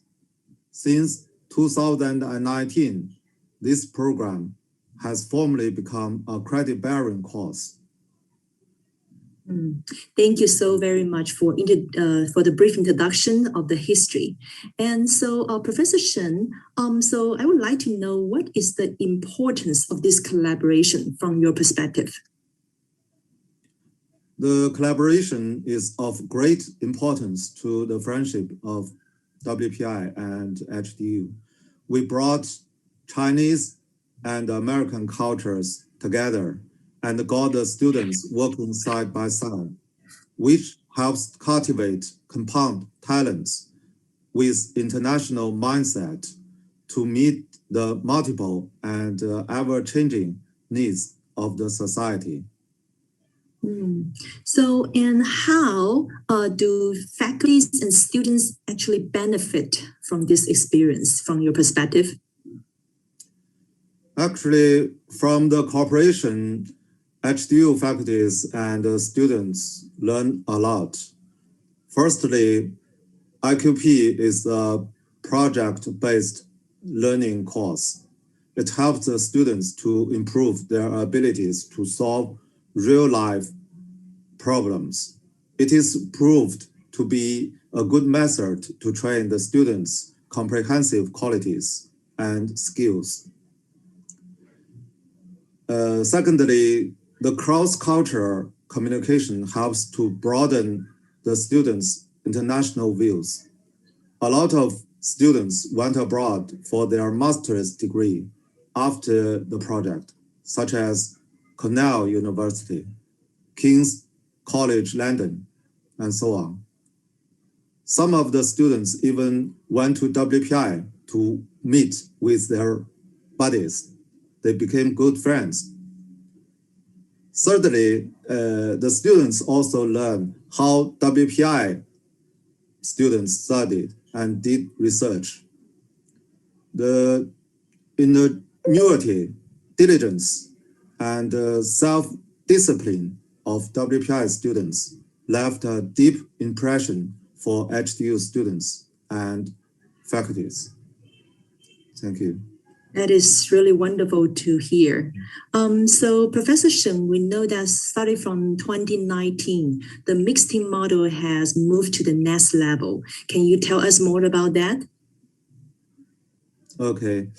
Since 2019, this program has formally become a credit-bearing course. Thank you so very much for the brief introduction of the history. And so, Professor Shen, so I would like to know what is the importance of this collaboration from your perspective? The collaboration is of great importance to the friendship of WPI and HDU. We brought Chinese and American cultures together and got the students working side by side, which helps cultivate compound talents with international mindset to meet the multiple and ever-changing needs of the society. So, and how do faculties and students actually benefit from this experience from your perspective? Actually, from the cooperation, HDU faculties and students learn a lot. Firstly, IQP is a project-based learning course. It helps the students to improve their abilities to solve real-life problems. It is proved to be a good method to train the students' comprehensive qualities and skills. Secondly, the cross-cultural communication helps to broaden the students' international views. A lot of students went abroad for their master's degree after the project, such as Cornell University, King's College London, and so on. Some of the students even went to WPI to meet with their buddies. They became good friends. Thirdly, the students also learn how WPI students studied and did research. The ingenuity, diligence, and self-discipline of WPI students left a deep impression for HDU students and faculties. Thank you. That is really wonderful to hear. So Professor Shen, we know that starting from 2019, the mixed team model has moved to the next level. Can you tell us more about that? Okay.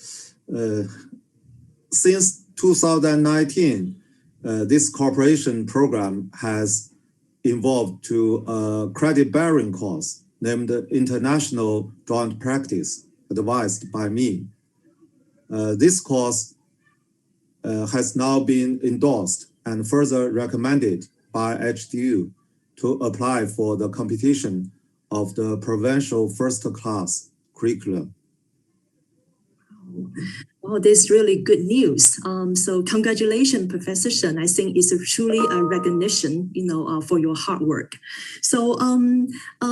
Since 2019, this cooperation program has evolved to a credit-bearing course named International Joint Practice, advised by me. This course has now been endorsed and further recommended by HDU to apply for the competition of the provincial first-class curriculum. Oh, this is really good news. So congratulations, Professor Shen. I think it's truly a recognition, for your hard work. So,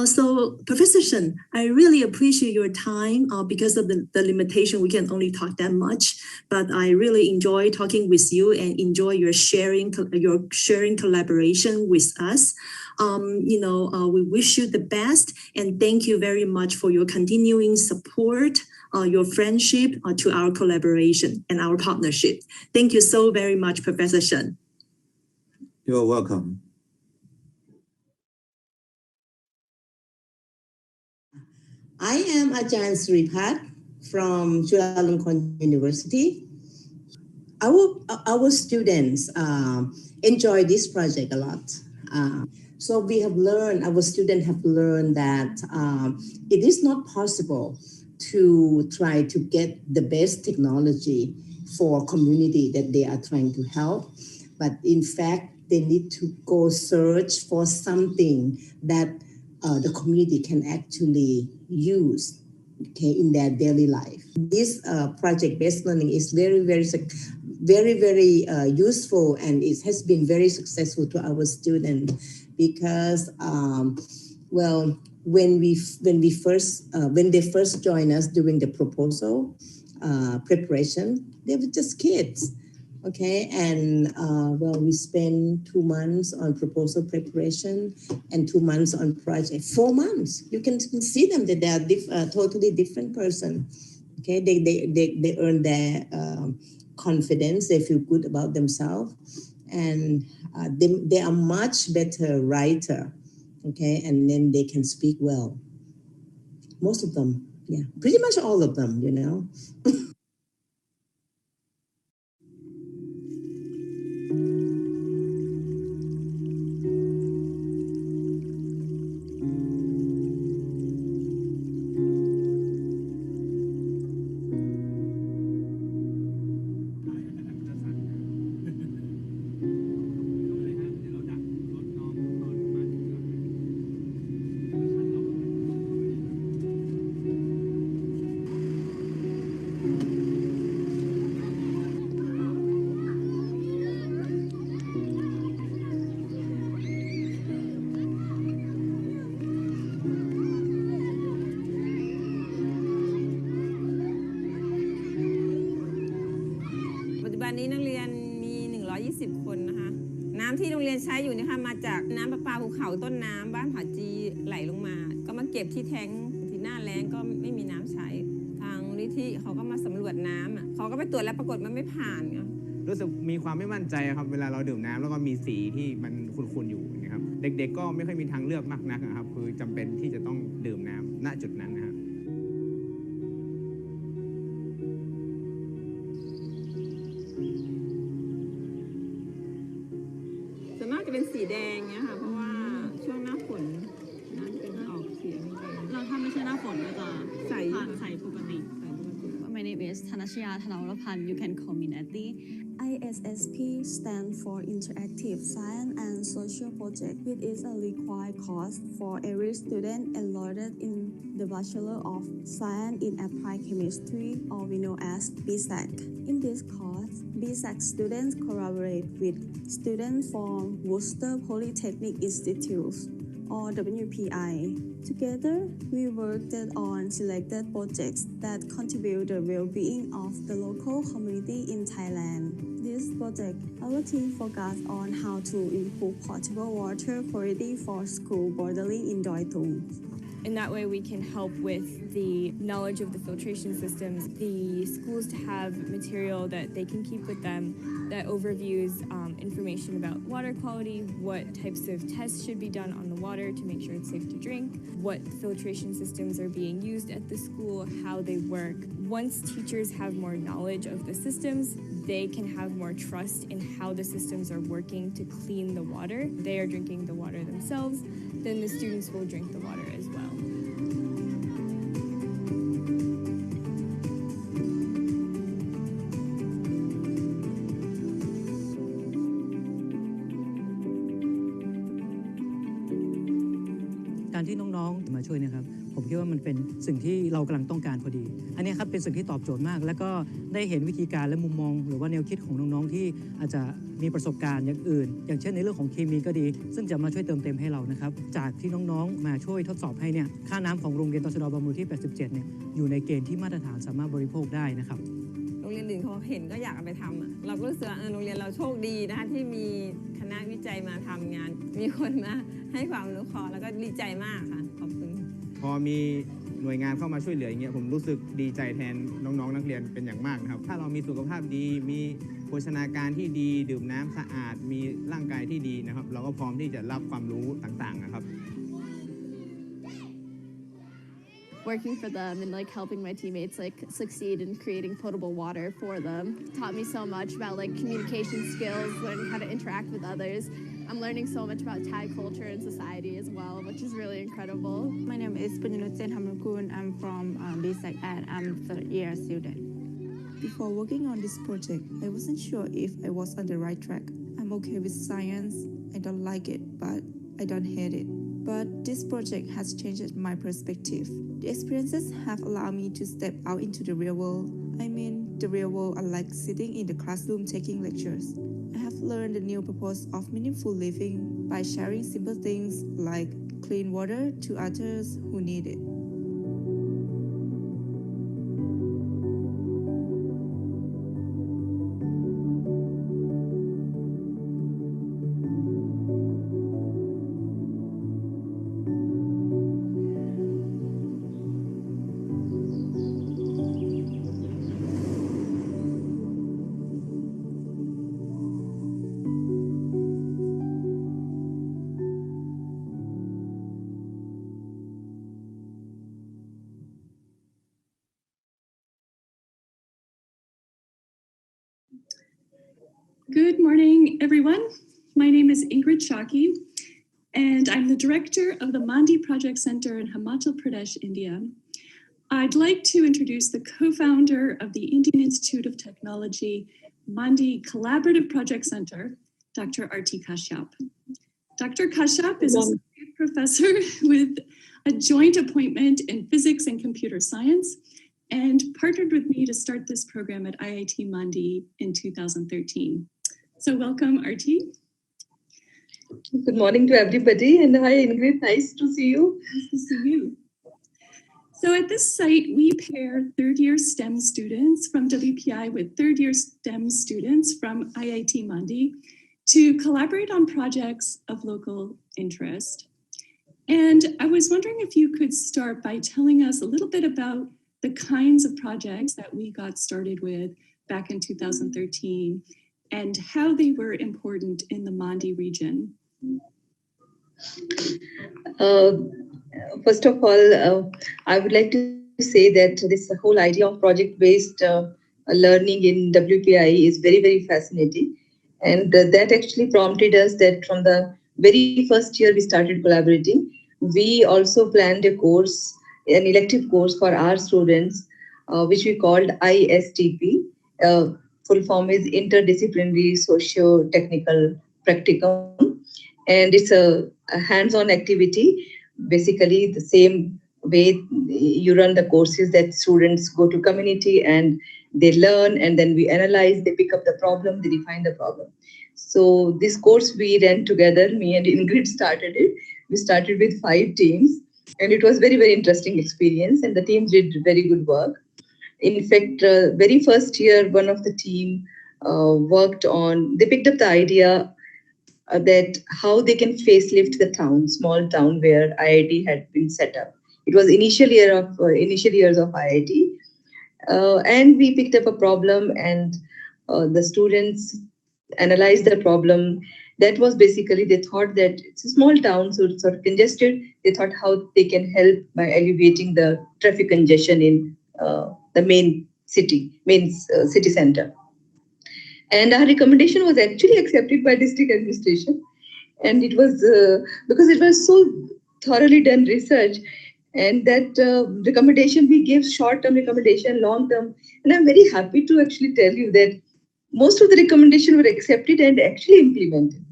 so Professor Shen, I really appreciate your time. Because of the limitation, we can only talk that much. But I really enjoy talking with you and enjoy your sharing collaboration with us. We wish you the best and thank you very much for your continuing support. Your friendship to our collaboration and our partnership. Thank you so very much, Professor Shen. You're welcome. I am Ajahn Sripat from Chulalongkorn University. Our students enjoy this project a lot. So we have learned, our students have learned that it is not possible to try to get the best technology for community that they are trying to help. But in fact, they need to go search for something that the community can actually use, okay, in their daily life. This project-based learning is very useful, and it has been very successful to our students because, well, when they first joined us during the proposal preparation, they were just kids. Okay, and well, we spent 2 months on proposal preparation and 2 months on project. 4 months, you can see them that they are totally different person. Okay, they earn their confidence. They feel good about themselves, and they are much better writer. Okay, and then they can speak well. Most of them, yeah, pretty much all of them, you know. บันนี้นักเรียนมี120คนนะคะน้ำที่โรงเรียนใช้อยู่นะคะมาจากน้ำประปาภูเขาต้นน้ำบ้านผาจีไหลลงมาก็มาเก็บที่แท้งที่หน้าแล้งก็ไม่มีน้ำใช้ทางมูลนิธิเขาก็มาสำรวจน้ำเขาก็ไปตรวจแล้วปรากฏมันไม่ผ่านรู้สึกมีความไม่มั่นใจครับเวลาเราดื่มน้ำแล้วก็มีสีที่มันขุ่นๆอยู่นะครับเด็กๆก็ไม่ค่อยมีทางเลือกมากนักครับคือจำเป็นที่จะต้องดื่มน้ำณจุดนั้นนะครับส่วนมากจะเป็นสีแดงเนี่ยค่ะเพราะว่าช่วงหน้าฝนน้ำเป็นออกสีแดงเราถ้าไม่ใช่หน้าฝนก็จะใสปกติ My name is Thanashya Thanawarapan. You can call me Natty. ISSP stands for Interactive Science and Social Project, which is a required course for every student enrolled in the Bachelor of Science in Applied Chemistry, or we know as BSAC. In this course, BSAC students collaborate with students from Worcester Polytechnic Institute, or WPI. Together, we worked on selected projects that contribute to the well-being of the local community in Thailand. This project, our team focused on how to improve potable water quality for school bordering in Doi Tung. In that way, we can help with the knowledge of the filtration systems, the schools to have material that they can keep with them that overviews information about water quality, what types of tests should be done on the water to make sure it's safe to drink, what filtration systems are being used at the school, how they work. Once teachers have more knowledge of the systems, they can have more trust in how the systems are working to clean the water. They are drinking the water themselves, then the students will drink the water as well. การที่น้องๆมาช่วยนะครับผมคิดว่ามันเป็นสิ่งที่เรากำลังต้องการพอดีอันนี้ครับเป็นสิ่งที่ตอบโจทย์มากแล้วก็ได้เห็นวิธีการและมุมมองหรือว่าแนวคิดของน้องๆที่อาจจะมีประสบการณ์อย่างอื่นอย่างเช่นในเรื่องของเคมีก็ดีซึ่งจะมาช่วยเติมเต็มให้เรานะครับจากที่น้องๆมาช่วยทดสอบให้เนี่ยค่าน้ำของโรงเรียนตชด.บางมูลที่87เนี่ยอยู่ในเกณฑ์ที่มาตรฐานสามารถบริโภคได้นะครับโรงเรียนอื่นเขาเห็นก็อยากเอาไปทำเราก็รู้สึกว่าโรงเรียนเราโชคดีนะคะที่มีคณะวิจัยมาทำงานมีคนมาให้ความรู้ขอแล้วก็ดีใจมากค่ะขอบคุณพอมีหน่วยงานเข้ามาช่วยเหลืออย่างเงี้ยผมรู้สึกดีใจแทนน้องๆนักเรียนเป็นอย่างมากนะครับถ้าเรามีสุขภาพดีมีโภชนาการที่ดีดื่มน้ำสะอาดมีร่างกายที่ดีนะครับเราก็พร้อมที่จะรับความรู้ต่างๆนะครับ working for them and like helping my teammates like succeed in creating potable water for them. It taught me so much about like communication skills, learning how to interact with others. I'm learning so much about Thai culture and society as well, which is really incredible. My name is Punyanut Sen Hamnukun. I'm from BSEC and I'm third year student. Before working on this project, I wasn't sure if I was on the right track. I'm okay with science. I don't like it, but I don't hate it. But this project has changed my perspective. The experiences have allowed me to step out into the real world. I mean, the real world, unlike sitting in the classroom taking lectures. I have learned the new purpose of meaningful living by sharing simple things like clean water to others who need it. Good morning, everyone. My name is Ingrid Shaki, and I'm the director of the Mandi Project Center in Himachal Pradesh, India. I'd like to introduce the co-founder of the Indian Institute of Technology Mandi Collaborative Project Center, Dr. Arti Kashyap. Dr. Kashyap is an associate professor with a joint appointment in physics and computer science and partnered with me to start this program at IIT Mandi in 2013. So welcome, Arti. Good morning to everybody, and hi Ingrid, nice to see you. Nice to see you. So at this site, we pair third-year STEM students from WPI with third-year STEM students from IIT Mandi to collaborate on projects of local interest. And I was wondering if you could start by telling us a little bit about the kinds of projects that we got started with back in 2013 and how they were important in the Mandi region. First of all, I would like to say that this whole idea of project-based learning in WPI is very, very fascinating. And that actually prompted us that from the very first year we started collaborating, we also planned a course, an elective course for our students, which we called ISTP. Full form is Interdisciplinary Socio-Technical Practicum. And it's a hands-on activity, basically the same way you run the courses that students go to community and they learn, and then we analyze, they pick up the problem, they define the problem. So this course we ran together, me and Ingrid started it. We started with 5 teams, and it was very, very interesting experience, and the teams did very good work. In fact, very first year, one of the team worked on, they picked up the idea that how they can facelift the town, small town where IIT had been set up. It was initial years of IIT, and we picked up a problem, and the students analyzed the problem. That was basically, they thought that it's a small town, so it's sort of congested. They thought how they can help by alleviating the traffic congestion in the main city center. And our recommendation was actually accepted by district administration. And it was because it was so thoroughly done research, and that recommendation we gave short-term recommendation, long-term. And I'm very happy to actually tell you that most of the recommendations were accepted and actually implemented.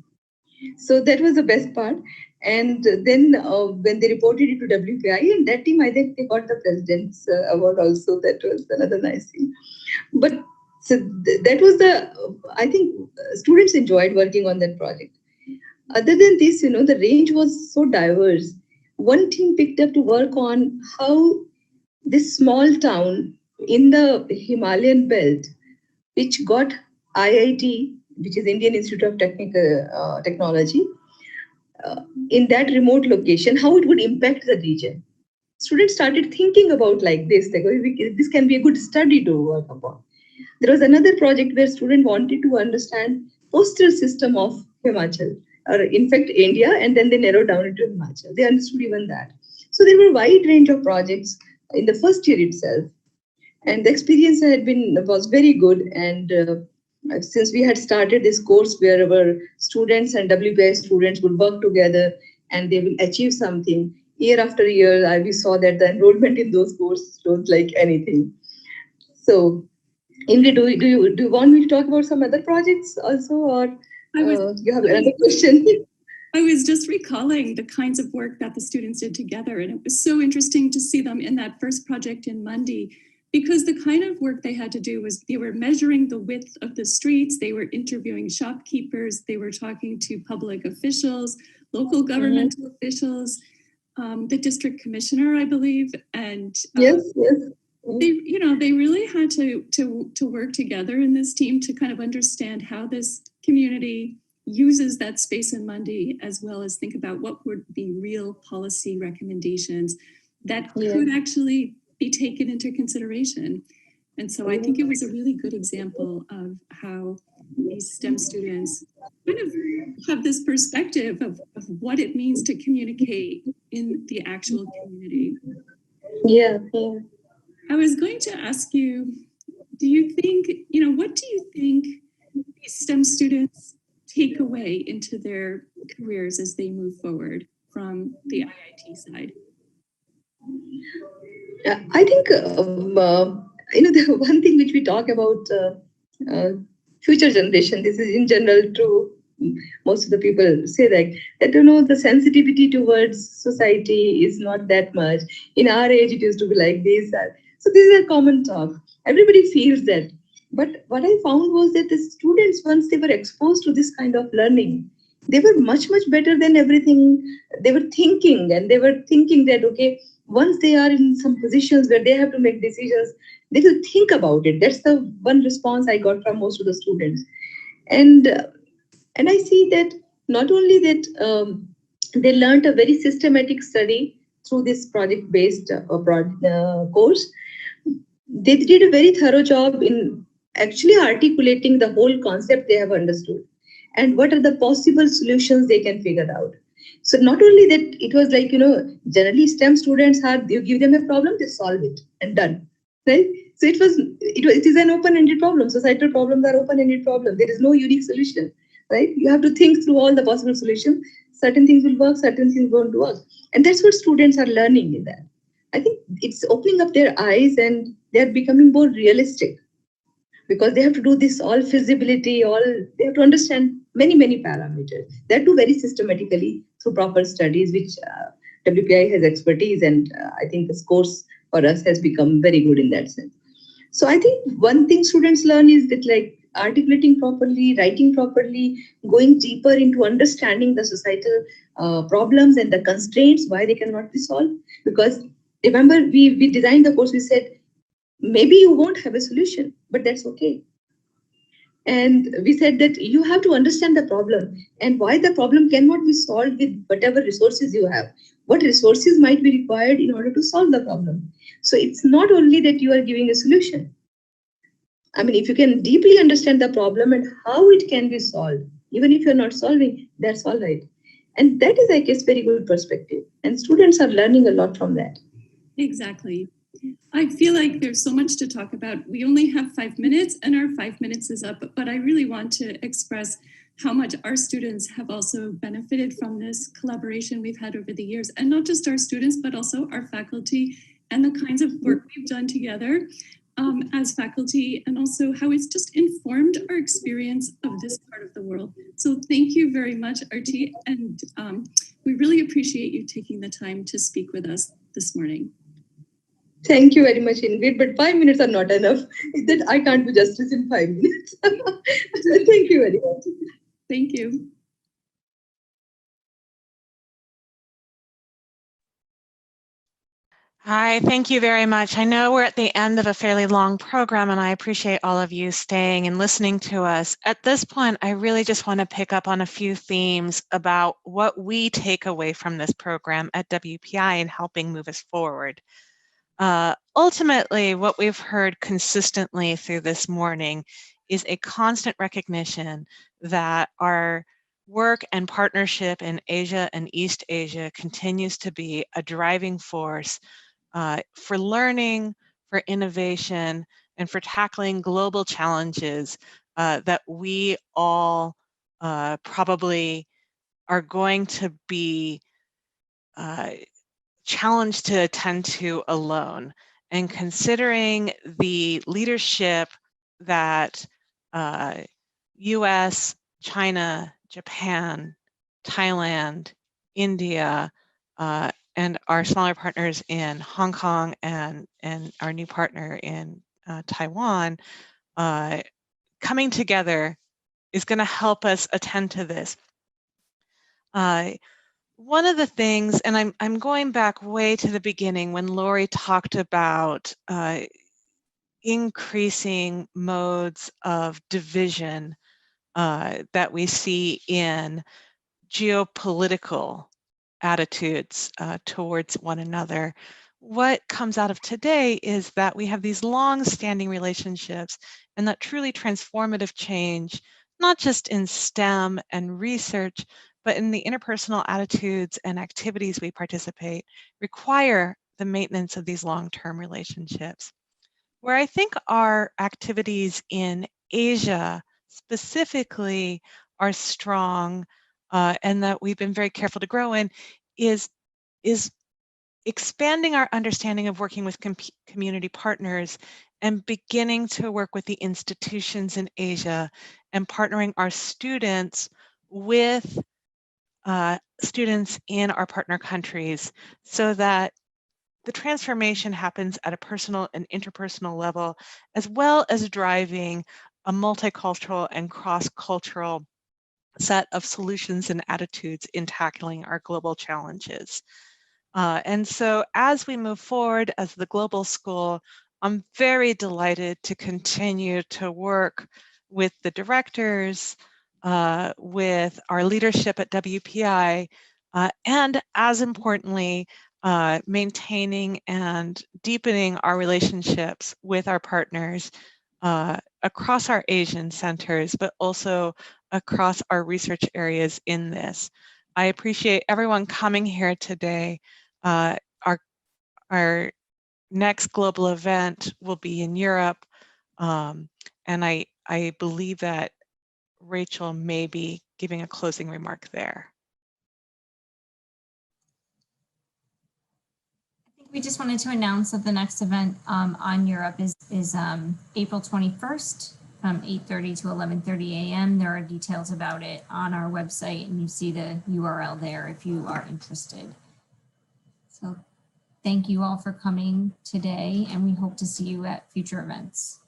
So that was the best part. And then when they reported it to WPI, and that team, I think they got the President's Award also. That was another nice thing. But so that was I think students enjoyed working on that project. Other than this, the range was so diverse. One team picked up to work on how this small town in the Himalayan belt, which got IIT, which is Indian Institute of Technology, in that remote location, how it would impact the region. Students started thinking about like this, like, this can be a good study to work upon. There was another project where students wanted to understand postal system of Himachal, or in fact India, and then they narrowed down it to Himachal. They understood even that. So there were a wide range of projects in the first year itself. And the experience was very good. And since we had started this course where our students and WPI students would work together and they will achieve something, year after year, we saw that the enrollment in those courses was like anything. So, Ingrid, do you want me to talk about some other projects also, or you have another question? I was just recalling the kinds of work that the students did together, and it was so interesting to see them in that first project in Mundi, because the kind of work they had to do was they were measuring the width of the streets, they were interviewing shopkeepers, they were talking to public officials, local governmental officials, the district commissioner, I believe, and yes. They really had to work together in this team to kind of understand how this community uses that space in Mundi, as well as think about what would be real policy recommendations that could actually be taken into consideration. And so I think it was a really good example of how these STEM students kind of have this perspective of what it means to communicate in the actual community. Yeah. I was going to ask you, what do you think these STEM students take away into their careers as they move forward from the IIT side? I think, the one thing which we talk about future generation, this is in general true. Most of the people say that the sensitivity towards society is not that much. In our age, it used to be like this. So this is a common talk. Everybody feels that. But what I found was that the students, once they were exposed to this kind of learning, they were much, much better than everything they were thinking. And they were thinking that, okay, once they are in some positions where they have to make decisions, they will think about it. That's the one response I got from most of the students. And I see that not only that they learned a very systematic study through this project-based course, they did a very thorough job in actually articulating the whole concept they have understood and what are the possible solutions they can figure out. So not only that, it was like, generally STEM students you give them a problem, they solve it and done, right? So it is an open-ended problem. Societal problems are open-ended problems. There is no unique solution, right? You have to think through all the possible solutions. Certain things will work, certain things won't work. And that's what students are learning in that. I think it's opening up their eyes and they're becoming more realistic because they have to do this all feasibility, they have to understand many, many parameters. They do very systematically through proper studies, which WPI has expertise. And I think this course for us has become very good in that sense. So I think one thing students learn is that articulating properly, writing properly, going deeper into understanding the societal problems and the constraints, why they cannot be solved. Because remember, we designed the course, we said, maybe you won't have a solution, but that's okay. And we said that you have to understand the problem and why the problem cannot be solved with whatever resources you have. What resources might be required in order to solve the problem? So it's not only that you are giving a solution. I mean, if you can deeply understand the problem and how it can be solved, even if you're not solving, that's all right. And that is, I guess, very good perspective. And students are learning a lot from that. Exactly. I feel like there's so much to talk about. We only have 5 minutes and our 5 minutes is up, but I really want to express how much our students have also benefited from this collaboration we've had over the years. And not just our students, but also our faculty and the kinds of work we've done together as faculty, and also how it's just informed our experience of this part of the world. So thank you very much, Arti. And we really appreciate you taking the time to speak with us this morning. Thank you very much, Ingrid, but 5 minutes are not enough. That I can't do justice in 5 minutes. Thank you very much. Thank you. Hi, thank you very much. I know we're at the end of a fairly long program, and I appreciate all of you staying and listening to us. At this point, I really just want to pick up on a few themes about what we take away from this program at WPI and helping move us forward. Ultimately, what we've heard consistently through this morning is a constant recognition that our work and partnership in Asia and East Asia continues to be a driving force for learning, for innovation, and for tackling global challenges that we all probably are going to be challenged to attend to alone. And considering the leadership that US, China, Japan, Thailand, India, and our smaller partners in Hong Kong and our new partner in Taiwan, coming together is going to help us attend to this. One of the things, and I'm going back way to the beginning when Lori talked about increasing modes of division that we see in geopolitical attitudes towards one another. What comes out of today is that we have these long-standing relationships and that truly transformative change, not just in STEM and research, but in the interpersonal attitudes and activities we participate, require the maintenance of these long-term relationships. Where I think our activities in Asia specifically are strong and that we've been very careful to grow in is expanding our understanding of working with community partners and beginning to work with the institutions in Asia and partnering our students with students in our partner countries so that the transformation happens at a personal and interpersonal level, as well as driving a multicultural and cross-cultural set of solutions and attitudes in tackling our global challenges. And so as we move forward as the global school, I'm very delighted to continue to work with the directors, with our leadership at WPI, and as importantly, maintaining and deepening our relationships with our partners across our Asian centers, but also across our research areas in this. I appreciate everyone coming here today. Our next global event will be in Europe, and I believe that Rachel may be giving a closing remark there. I think we just wanted to announce that the next event on Europe is April 21st from 8:30 to 11:30 a.m. There are details about it on our website, and you see the URL there if you are interested. So thank you all for coming today, and we hope to see you at future events.